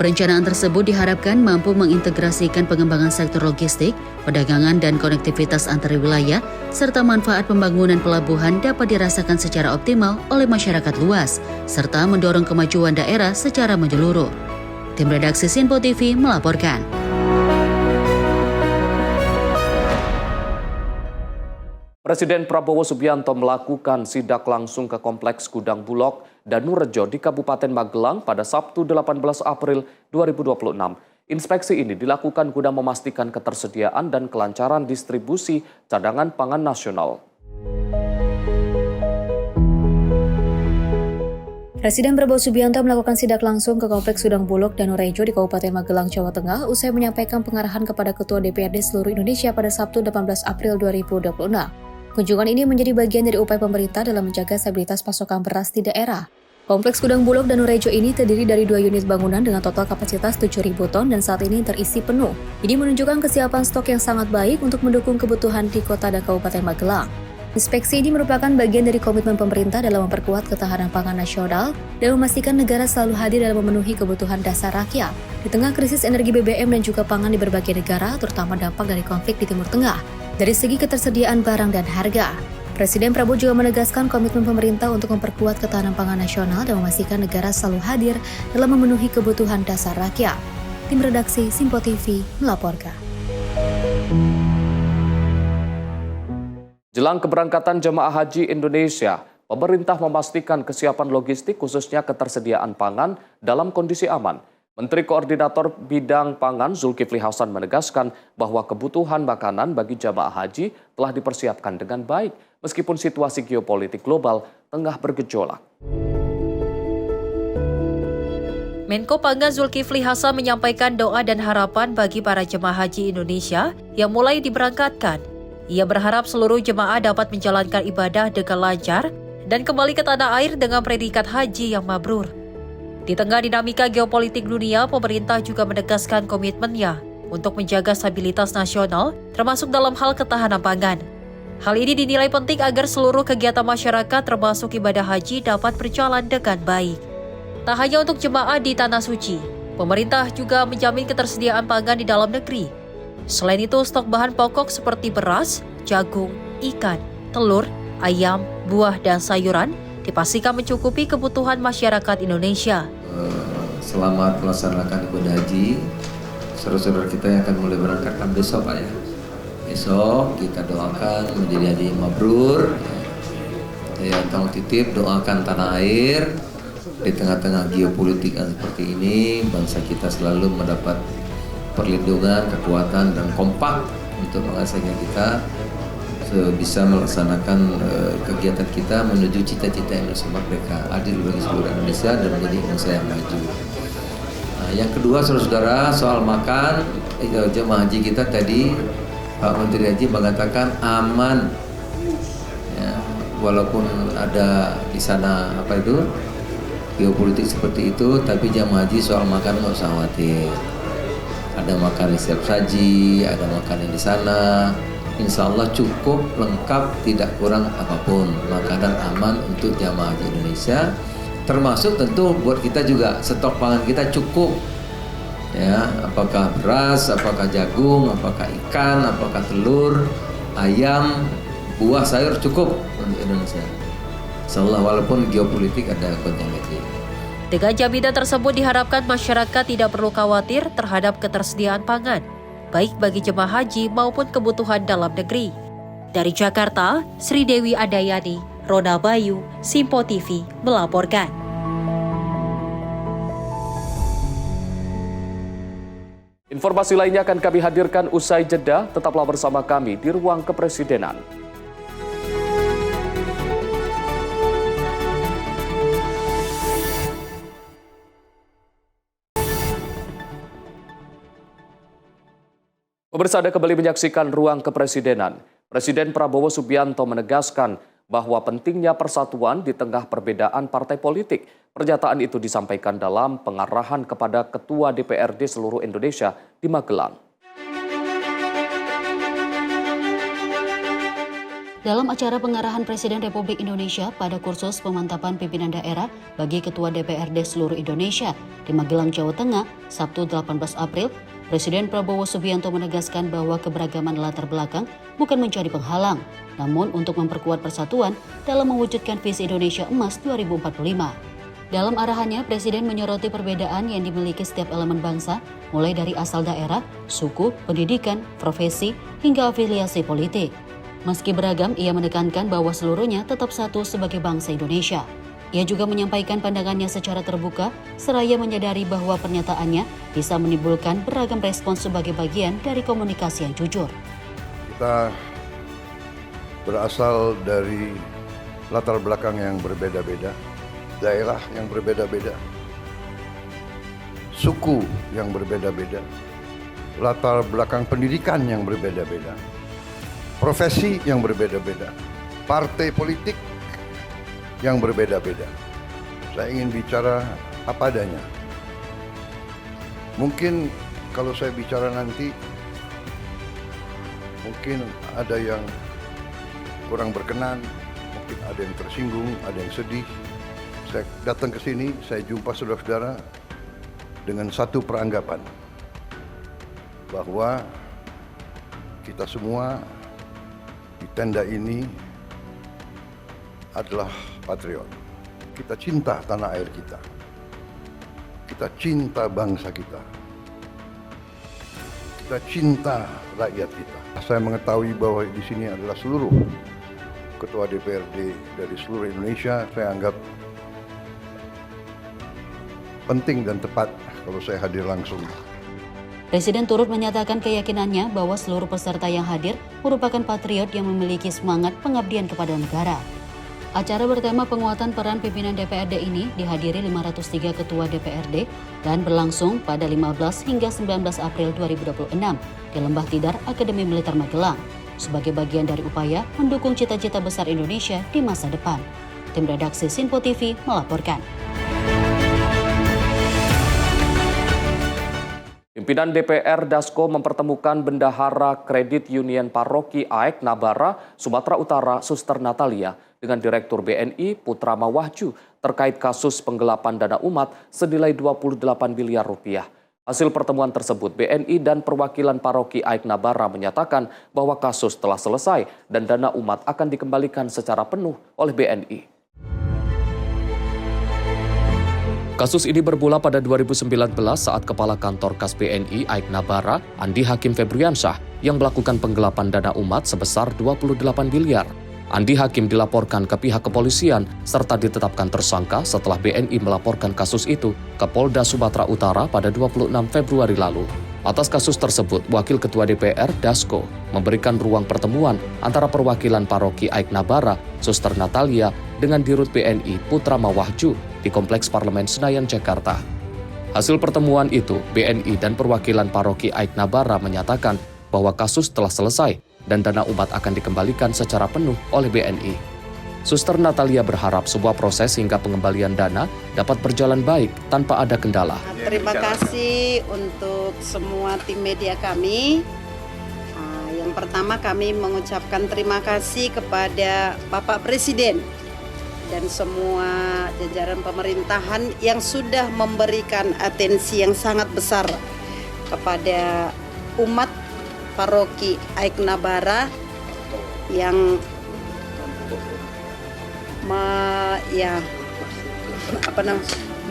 Perencanaan tersebut diharapkan mampu mengintegrasikan pengembangan sektor logistik, perdagangan dan konektivitas antar wilayah, serta manfaat pembangunan pelabuhan dapat dirasakan secara optimal oleh masyarakat luas, serta mendorong kemajuan daerah secara menyeluruh. Tim redaksi Simpo TV melaporkan. Presiden Prabowo Subianto melakukan sidak langsung ke Kompleks Gudang Bulog Danurejo di Kabupaten Magelang pada Sabtu 18 April 2026. Inspeksi ini dilakukan guna memastikan ketersediaan dan kelancaran distribusi cadangan pangan nasional. Presiden Prabowo Subianto melakukan sidak langsung ke Kompleks Gudang Bulog Danau Rejo di Kabupaten Magelang, Jawa Tengah usai menyampaikan pengarahan kepada Ketua DPRD seluruh Indonesia pada Sabtu 18 April 2026. Kunjungan ini menjadi bagian dari upaya pemerintah dalam menjaga stabilitas pasokan beras di daerah. Kompleks Gudang Bulog Danau Rejo ini terdiri dari 2 unit bangunan dengan total kapasitas 7.000 ton dan saat ini terisi penuh. Ini menunjukkan kesiapan stok yang sangat baik untuk mendukung kebutuhan di kota dan Kabupaten Magelang. Inspeksi ini merupakan bagian dari komitmen pemerintah dalam memperkuat ketahanan pangan nasional dan memastikan negara selalu hadir dalam memenuhi kebutuhan dasar rakyat. Di tengah krisis energi BBM dan juga pangan di berbagai negara, terutama dampak dari konflik di Timur Tengah, dari segi ketersediaan barang dan harga. Presiden Prabowo juga menegaskan komitmen pemerintah untuk memperkuat ketahanan pangan nasional dan memastikan negara selalu hadir dalam memenuhi kebutuhan dasar rakyat. Tim redaksi Simpo TV melaporkan. Jelang keberangkatan jemaah haji Indonesia, pemerintah memastikan kesiapan logistik khususnya ketersediaan pangan dalam kondisi aman. Menteri Koordinator Bidang Pangan Zulkifli Hasan menegaskan bahwa kebutuhan makanan bagi jemaah haji telah dipersiapkan dengan baik meskipun situasi geopolitik global tengah bergejolak. Menko Pangan Zulkifli Hasan menyampaikan doa dan harapan bagi para jemaah haji Indonesia yang mulai diberangkatkan. Ia berharap seluruh jemaah dapat menjalankan ibadah dengan lancar dan kembali ke tanah air dengan predikat haji yang mabrur. Di tengah dinamika geopolitik dunia, pemerintah juga menegaskan komitmennya untuk menjaga stabilitas nasional, termasuk dalam hal ketahanan pangan. Hal ini dinilai penting agar seluruh kegiatan masyarakat termasuk ibadah haji dapat berjalan dengan baik. Tak hanya untuk jemaah di Tanah Suci, pemerintah juga menjamin ketersediaan pangan di dalam negeri. Selain itu, stok bahan pokok seperti beras, jagung, ikan, telur, ayam, buah, dan sayuran dipastikan mencukupi kebutuhan masyarakat Indonesia. Selamat melaksanakan ibadah haji. Saudara-saudara kita yang akan mulai berangkat besok, Pak ya. Besok kita doakan menjadi haji mabrur. Ya, tolong titip doakan tanah air di tengah-tengah geopolitik yang seperti ini, bangsa kita selalu mendapat perlindungan, kekuatan, dan kompak untuk mengasahinya kita bisa melaksanakan kegiatan kita menuju cita-cita Indonesia merdeka, adil bagi seluruh Indonesia dan menjadi bangsa yang maju. Nah, yang kedua, saudara-saudara, soal makan, jemaah haji kita tadi Pak Menteri Haji mengatakan aman, ya, walaupun ada di sana geopolitik seperti itu, tapi jemaah haji soal makan nggak usah khawatir. Ada makanan siap saji, ada makanan di sana. Insya Allah cukup, lengkap, tidak kurang apapun. Makanan aman untuk jamaah haji Indonesia. Termasuk tentu buat kita juga stok pangan kita cukup. Ya, apakah beras, apakah jagung, apakah ikan, apakah telur, ayam, buah, sayur cukup untuk Indonesia. Insya Allah walaupun geopolitik ada gonjang-ganjing. Dengan jaminan tersebut diharapkan masyarakat tidak perlu khawatir terhadap ketersediaan pangan, baik bagi jemaah haji maupun kebutuhan dalam negeri. Dari Jakarta, Sri Dewi Adayani, Rona Bayu, Simpo TV melaporkan. Informasi lainnya akan kami hadirkan usai jeda, tetaplah bersama kami di Ruang Kepresidenan. Pemirsa, Anda kembali menyaksikan Ruang Kepresidenan. Presiden Prabowo Subianto menegaskan bahwa pentingnya persatuan di tengah perbedaan partai politik. Pernyataan itu disampaikan dalam pengarahan kepada Ketua DPRD seluruh Indonesia di Magelang. Dalam acara pengarahan Presiden Republik Indonesia pada kursus pemantapan pimpinan daerah bagi Ketua DPRD seluruh Indonesia di Magelang, Jawa Tengah, Sabtu 18 April, Presiden Prabowo Subianto menegaskan bahwa keberagaman latar belakang bukan menjadi penghalang, namun untuk memperkuat persatuan dalam mewujudkan visi Indonesia Emas 2045. Dalam arahannya, Presiden menyoroti perbedaan yang dimiliki setiap elemen bangsa, mulai dari asal daerah, suku, pendidikan, profesi, hingga afiliasi politik. Meski beragam, ia menekankan bahwa seluruhnya tetap satu sebagai bangsa Indonesia. Ia juga menyampaikan pandangannya secara terbuka, seraya menyadari bahwa pernyataannya bisa menimbulkan beragam respons sebagai bagian dari komunikasi yang jujur. Kita berasal dari latar belakang yang berbeda-beda daerah yang berbeda-beda, suku yang berbeda-beda, latar belakang pendidikan yang berbeda-beda, profesi yang berbeda-beda, partai politik yang berbeda-beda. Saya ingin bicara apa adanya. Mungkin kalau saya bicara nanti, mungkin ada yang kurang berkenan, mungkin ada yang tersinggung, ada yang sedih. Saya datang ke sini, saya jumpa saudara-saudara dengan satu peranggapan bahwa kita semua di tenda ini adalah patriot. Kita cinta tanah air kita. Kita cinta bangsa kita. Kita cinta rakyat kita. Saya mengetahui bahwa di sini adalah seluruh ketua DPRD dari seluruh Indonesia. Saya anggap penting dan tepat kalau saya hadir langsung. Presiden turut menyatakan keyakinannya bahwa seluruh peserta yang hadir merupakan patriot yang memiliki semangat pengabdian kepada negara. Acara bertema penguatan peran pimpinan DPRD ini dihadiri 503 ketua DPRD dan berlangsung pada 15 hingga 19 April 2026 di Lembah Tidar Akademi Militer Magelang sebagai bagian dari upaya mendukung cita-cita besar Indonesia di masa depan. Tim redaksi Sinpo TV melaporkan. Pimpinan DPR Dasko mempertemukan Bendahara Kredit Union Paroki AEK Nabara, Sumatera Utara, Suster Natalia, dengan Direktur BNI Putra Mawahju terkait kasus penggelapan dana umat senilai 28 miliar rupiah. Hasil pertemuan tersebut, BNI dan perwakilan Paroki AEK Nabara menyatakan bahwa kasus telah selesai dan dana umat akan dikembalikan secara penuh oleh BNI. Kasus ini bermula pada 2019 saat Kepala Kantor Kas BNI AEK Nabara, Andi Hakim Febriansyah, yang melakukan penggelapan dana umat sebesar 28 miliar. Andi Hakim dilaporkan ke pihak kepolisian serta ditetapkan tersangka setelah BNI melaporkan kasus itu ke Polda Sumatera Utara pada 26 Februari lalu. Atas kasus tersebut, Wakil Ketua DPR Dasko memberikan ruang pertemuan antara perwakilan Paroki AEK Nabara, Suster Natalia, dengan Dirut BNI Putra Mawahju di Kompleks Parlemen Senayan, Jakarta. Hasil pertemuan itu, BNI dan perwakilan Paroki AEK Nabara menyatakan bahwa kasus telah selesai dan dana umat akan dikembalikan secara penuh oleh BNI. Suster Natalia berharap sebuah proses hingga pengembalian dana dapat berjalan baik tanpa ada kendala. Terima kasih untuk semua tim media kami. Yang pertama kami mengucapkan terima kasih kepada Bapak Presiden dan semua jajaran pemerintahan yang sudah memberikan atensi yang sangat besar kepada umat Paroki AEK Nabara yang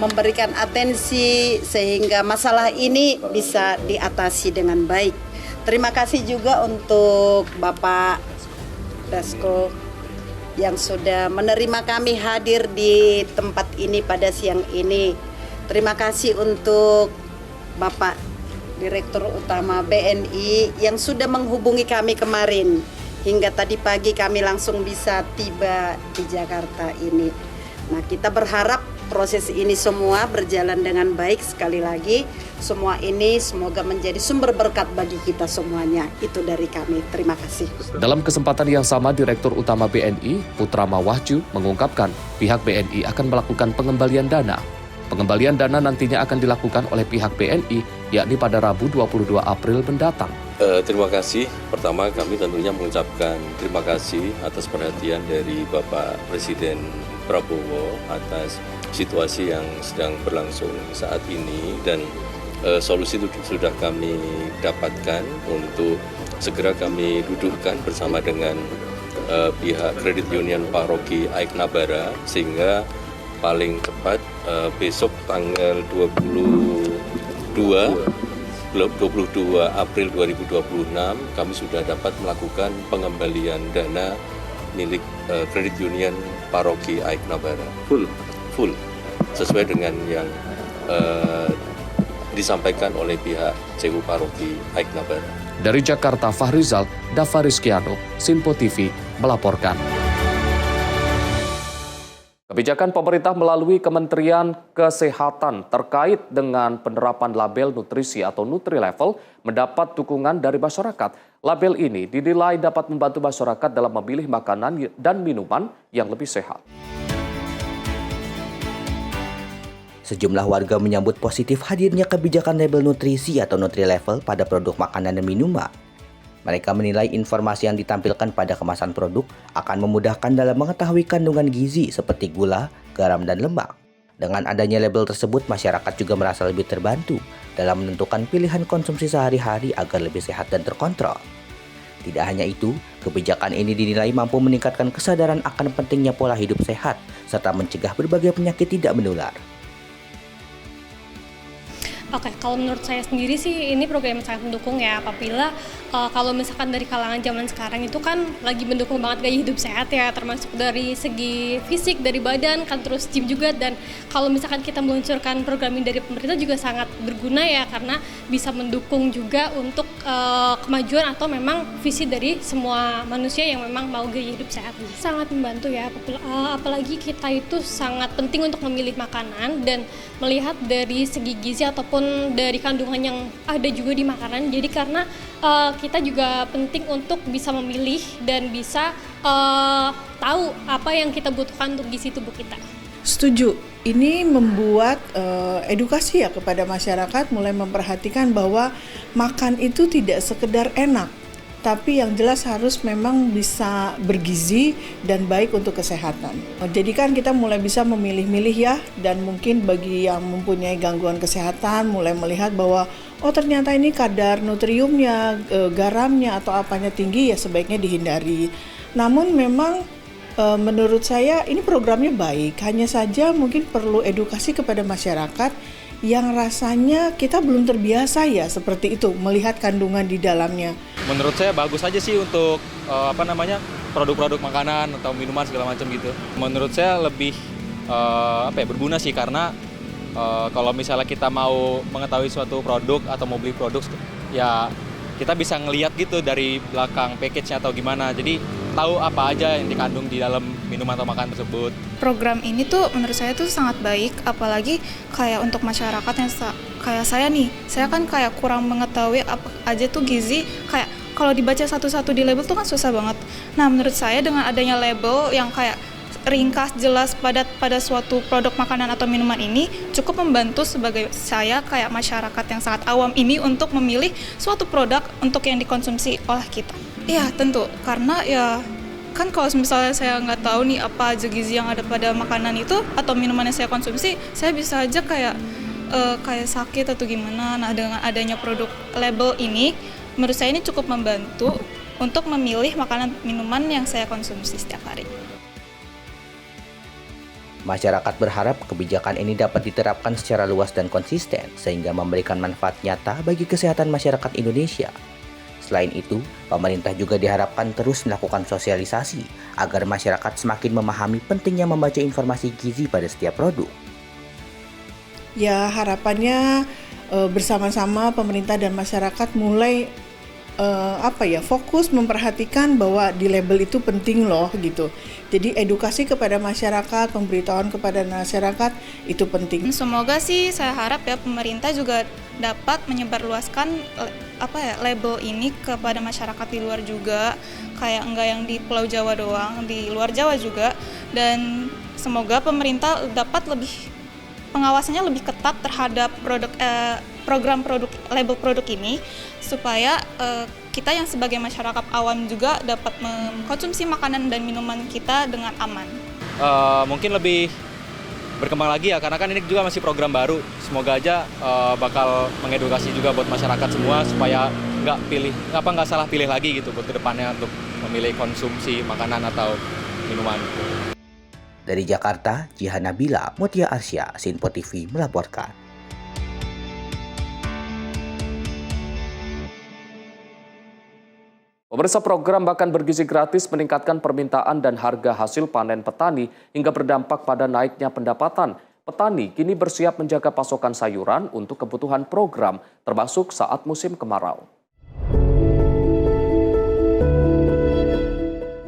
memberikan atensi sehingga masalah ini bisa diatasi dengan baik. Terima kasih juga untuk Bapak Dasko yang sudah menerima kami hadir di tempat ini pada siang ini. Terima kasih untuk Bapak Direktur Utama BNI yang sudah menghubungi kami kemarin. Hingga tadi pagi kami langsung bisa tiba di Jakarta ini. Nah, kita berharap proses ini semua berjalan dengan baik. Sekali lagi, semua ini semoga menjadi sumber berkat bagi kita semuanya. Itu dari kami. Terima kasih. Dalam kesempatan yang sama, Direktur Utama BNI, Putra Mawahju, mengungkapkan pihak BNI akan melakukan pengembalian dana. Pengembalian dana nantinya akan dilakukan oleh pihak BNI, yakni pada Rabu 22 April mendatang. Terima kasih. Pertama, kami tentunya mengucapkan terima kasih atas perhatian dari Bapak Presiden Prabowo atas situasi yang sedang berlangsung saat ini, dan solusi itu sudah kami dapatkan untuk segera kami dudukkan bersama dengan pihak Kredit Union Paroki AEK Nabara, sehingga paling cepat besok tanggal 22 April 2026 kami sudah dapat melakukan pengembalian dana milik Kredit Union Paroki AEK Nabara full sesuai dengan yang disampaikan oleh pihak CU Paroki AEK Nabara. Dari Jakarta, Fahrizal Dava Rizkiano, Sinpo TV melaporkan. Kebijakan pemerintah melalui Kementerian Kesehatan terkait dengan penerapan label nutrisi atau Nutri-Level mendapat dukungan dari masyarakat. Label ini dinilai dapat membantu masyarakat dalam memilih makanan dan minuman yang lebih sehat. Sejumlah warga menyambut positif hadirnya kebijakan label nutrisi atau Nutri-Level pada produk makanan dan minuman. Mereka menilai informasi yang ditampilkan pada kemasan produk akan memudahkan dalam mengetahui kandungan gizi seperti gula, garam, dan lemak. Dengan adanya label tersebut, masyarakat juga merasa lebih terbantu dalam menentukan pilihan konsumsi sehari-hari agar lebih sehat dan terkontrol. Tidak hanya itu, kebijakan ini dinilai mampu meningkatkan kesadaran akan pentingnya pola hidup sehat serta mencegah berbagai penyakit tidak menular. Oke, kalau menurut saya sendiri sih ini program yang sangat mendukung ya, apabila kalau misalkan dari kalangan zaman sekarang itu kan lagi mendukung banget gaya hidup sehat ya, termasuk dari segi fisik, dari badan, kan terus gym juga, dan kalau misalkan kita meluncurkan program ini dari pemerintah juga sangat berguna ya, karena bisa mendukung juga untuk kemajuan atau memang visi dari semua manusia yang memang mau gaya hidup sehat. Sangat membantu ya, apalagi kita itu sangat penting untuk memilih makanan dan melihat dari segi gizi ataupun dari kandungan yang ada juga di makanan. Jadi karena kita juga penting untuk bisa memilih dan bisa tahu apa yang kita butuhkan untuk gizi tubuh kita. Setuju. Ini membuat edukasi ya kepada masyarakat, mulai memperhatikan bahwa makan itu tidak sekedar enak, tapi yang jelas harus memang bisa bergizi dan baik untuk kesehatan. Jadi kan kita mulai bisa memilih-milih ya, dan mungkin bagi yang mempunyai gangguan kesehatan mulai melihat bahwa oh ternyata ini kadar nutriumnya, garamnya atau apanya tinggi, ya sebaiknya dihindari. Namun memang menurut saya ini programnya baik, hanya saja mungkin perlu edukasi kepada masyarakat yang rasanya kita belum terbiasa ya seperti itu, melihat kandungan di dalamnya. Menurut saya bagus aja sih untuk produk-produk makanan atau minuman segala macam gitu. Menurut saya lebih berguna sih, karena kalau misalnya kita mau mengetahui suatu produk atau mau beli produk, ya kita bisa ngelihat gitu dari belakang package-nya atau gimana. Jadi tahu apa aja yang dikandung di dalam minuman atau makanan tersebut. Program ini tuh menurut saya tuh sangat baik, apalagi kayak untuk masyarakat yang kayak saya nih. Saya kan kayak kurang mengetahui apa aja tuh gizi, kayak kalau dibaca satu-satu di label tuh kan susah banget. Nah, menurut saya dengan adanya label yang kayak ringkas, jelas, padat pada suatu produk makanan atau minuman ini cukup membantu sebagai saya kayak masyarakat yang sangat awam ini untuk memilih suatu produk untuk yang dikonsumsi oleh kita. Iya tentu, karena ya kan kalau misalnya saya nggak tahu nih apa aja gizi yang ada pada makanan itu atau minuman yang saya konsumsi, saya bisa aja kayak sakit atau gimana. Nah, dengan adanya produk label ini, menurut saya ini cukup membantu untuk memilih makanan minuman yang saya konsumsi setiap hari. Masyarakat berharap kebijakan ini dapat diterapkan secara luas dan konsisten sehingga memberikan manfaat nyata bagi kesehatan masyarakat Indonesia. Selain itu, pemerintah juga diharapkan terus melakukan sosialisasi agar masyarakat semakin memahami pentingnya membaca informasi gizi pada setiap produk. Ya, harapannya bersama-sama pemerintah dan masyarakat mulai fokus memperhatikan bahwa di label itu penting loh gitu. Jadi edukasi kepada masyarakat, pemberitahuan kepada masyarakat itu penting. Semoga sih saya harap ya pemerintah juga dapat menyebarluaskan label ini kepada masyarakat di luar juga, kayak enggak yang di Pulau Jawa doang, di luar Jawa juga, dan semoga pemerintah dapat lebih pengawasannya lebih ketat terhadap program produk label produk ini supaya kita yang sebagai masyarakat awam juga dapat mengkonsumsi makanan dan minuman kita dengan aman. Mungkin lebih berkembang lagi ya, karena kan ini juga masih program baru. Semoga aja bakal mengedukasi juga buat masyarakat semua supaya nggak salah pilih lagi gitu buat kedepannya untuk memilih konsumsi makanan atau minuman. Dari Jakarta, Jihan Nabila, Mutia Arsya, Sinpo TV melaporkan. Pemirsa, program Makan Bergizi Gratis meningkatkan permintaan dan harga hasil panen petani hingga berdampak pada naiknya pendapatan. Petani kini bersiap menjaga pasokan sayuran untuk kebutuhan program, termasuk saat musim kemarau.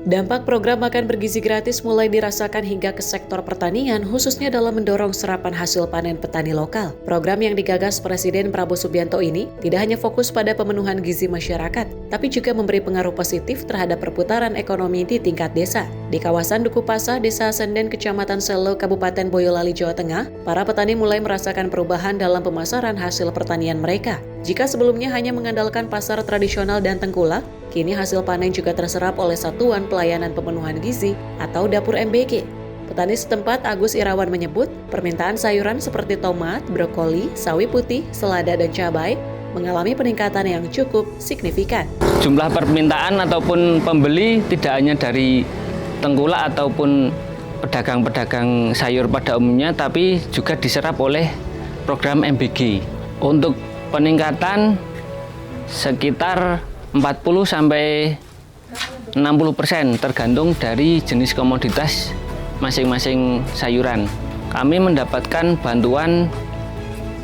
Dampak program makan bergizi gratis mulai dirasakan hingga ke sektor pertanian, khususnya dalam mendorong serapan hasil panen petani lokal. Program yang digagas Presiden Prabowo Subianto ini tidak hanya fokus pada pemenuhan gizi masyarakat, tapi juga memberi pengaruh positif terhadap perputaran ekonomi di tingkat desa. Di kawasan Duku Pasa, Desa Senden, Kecamatan Selo, Kabupaten Boyolali, Jawa Tengah, para petani mulai merasakan perubahan dalam pemasaran hasil pertanian mereka. Jika sebelumnya hanya mengandalkan pasar tradisional dan tengkulak, kini hasil panen juga terserap oleh Satuan Pelayanan Pemenuhan Gizi atau Dapur MBG. Petani setempat Agus Irawan menyebut, permintaan sayuran seperti tomat, brokoli, sawi putih, selada, dan cabai mengalami peningkatan yang cukup signifikan. Jumlah permintaan ataupun pembeli tidak hanya dari tengkulak ataupun pedagang-pedagang sayur pada umumnya, tapi juga diserap oleh program MBG. Untuk peningkatan sekitar 40-60% tergantung dari jenis komoditas masing-masing sayuran. Kami mendapatkan bantuan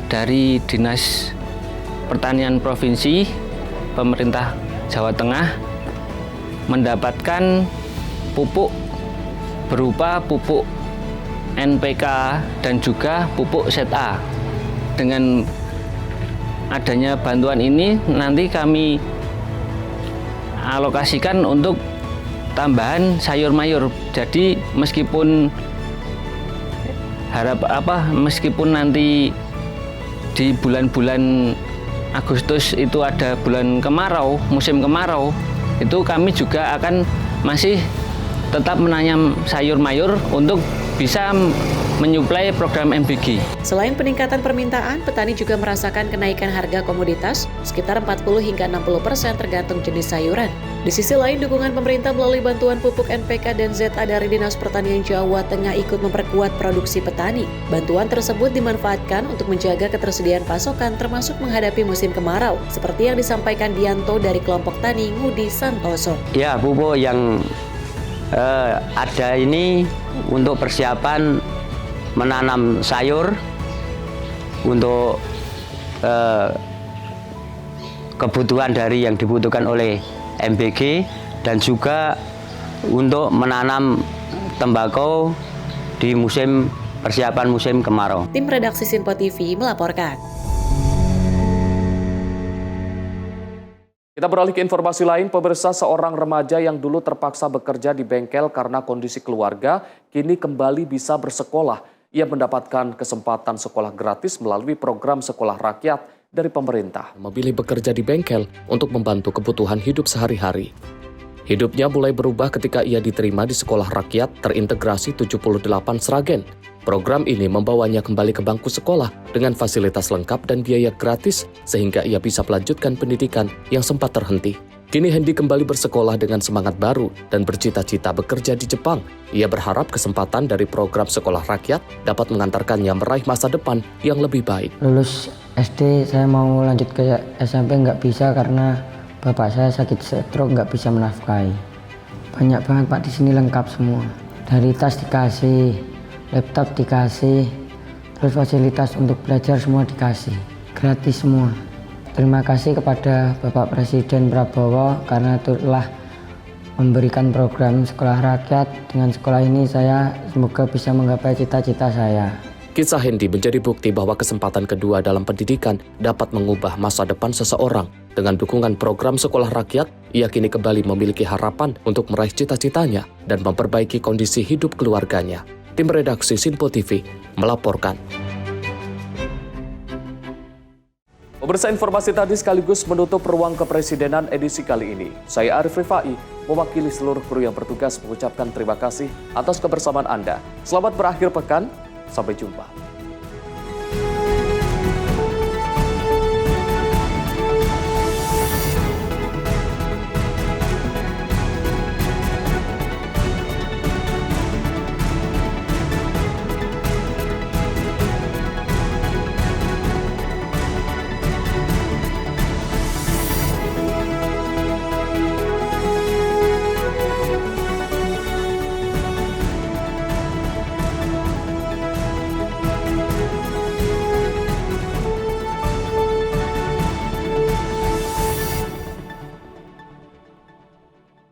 dari Dinas Pertanian Provinsi, pemerintah Jawa Tengah, mendapatkan pupuk berupa pupuk NPK dan juga pupuk ZA. Dengan adanya bantuan ini nanti kami alokasikan untuk tambahan sayur mayur. Jadi meskipun meskipun nanti di bulan-bulan Agustus itu ada bulan kemarau, musim kemarau, itu kami juga akan masih tetap menanyam sayur mayur untuk bisa menyuplai program MBG. Selain peningkatan permintaan, petani juga merasakan kenaikan harga komoditas sekitar 40 hingga 60% tergantung jenis sayuran. Di sisi lain, dukungan pemerintah melalui bantuan pupuk NPK dan ZA dari Dinas Pertanian Jawa Tengah ikut memperkuat produksi petani. Bantuan tersebut dimanfaatkan untuk menjaga ketersediaan pasokan termasuk menghadapi musim kemarau, seperti yang disampaikan Dianto dari kelompok tani Ngudi Santoso. Ya, pupuk yang ada ini untuk persiapan menanam sayur untuk kebutuhan dari yang dibutuhkan oleh MBG dan juga untuk menanam tembakau di musim persiapan musim kemarau. Tim redaksi Sinpo TV melaporkan. Kita beralih ke informasi lain, pemirsa, seorang remaja yang dulu terpaksa bekerja di bengkel karena kondisi keluarga, kini kembali bisa bersekolah. Ia mendapatkan kesempatan sekolah gratis melalui program sekolah rakyat dari pemerintah. Memilih bekerja di bengkel untuk membantu kebutuhan hidup sehari-hari. Hidupnya mulai berubah ketika ia diterima di sekolah rakyat terintegrasi 78 Sragen. Program ini membawanya kembali ke bangku sekolah dengan fasilitas lengkap dan biaya gratis sehingga ia bisa melanjutkan pendidikan yang sempat terhenti. Kini Hendy kembali bersekolah dengan semangat baru dan bercita-cita bekerja di Jepang. Ia berharap kesempatan dari program sekolah rakyat dapat mengantarkannya meraih masa depan yang lebih baik. Lulus SD saya mau lanjut ke SMP nggak bisa karena bapak saya sakit stroke, nggak bisa menafkahi. Banyak banget Pak, di sini lengkap semua. Dari tas dikasih, laptop dikasih, terus fasilitas untuk belajar semua dikasih, gratis semua. Terima kasih kepada Bapak Presiden Prabowo karena telah memberikan program sekolah rakyat. Dengan sekolah ini saya semoga bisa menggapai cita-cita saya. Kisah Hendy menjadi bukti bahwa kesempatan kedua dalam pendidikan dapat mengubah masa depan seseorang. Dengan dukungan program sekolah rakyat, ia kini kembali memiliki harapan untuk meraih cita-citanya dan memperbaiki kondisi hidup keluarganya. Tim redaksi Sinpo TV melaporkan. Pemirsa, informasi tadi sekaligus menutup Ruang Kepresidenan edisi kali ini. Saya Arif Rifai, mewakili seluruh kru yang bertugas mengucapkan terima kasih atas kebersamaan Anda. Selamat berakhir pekan, sampai jumpa.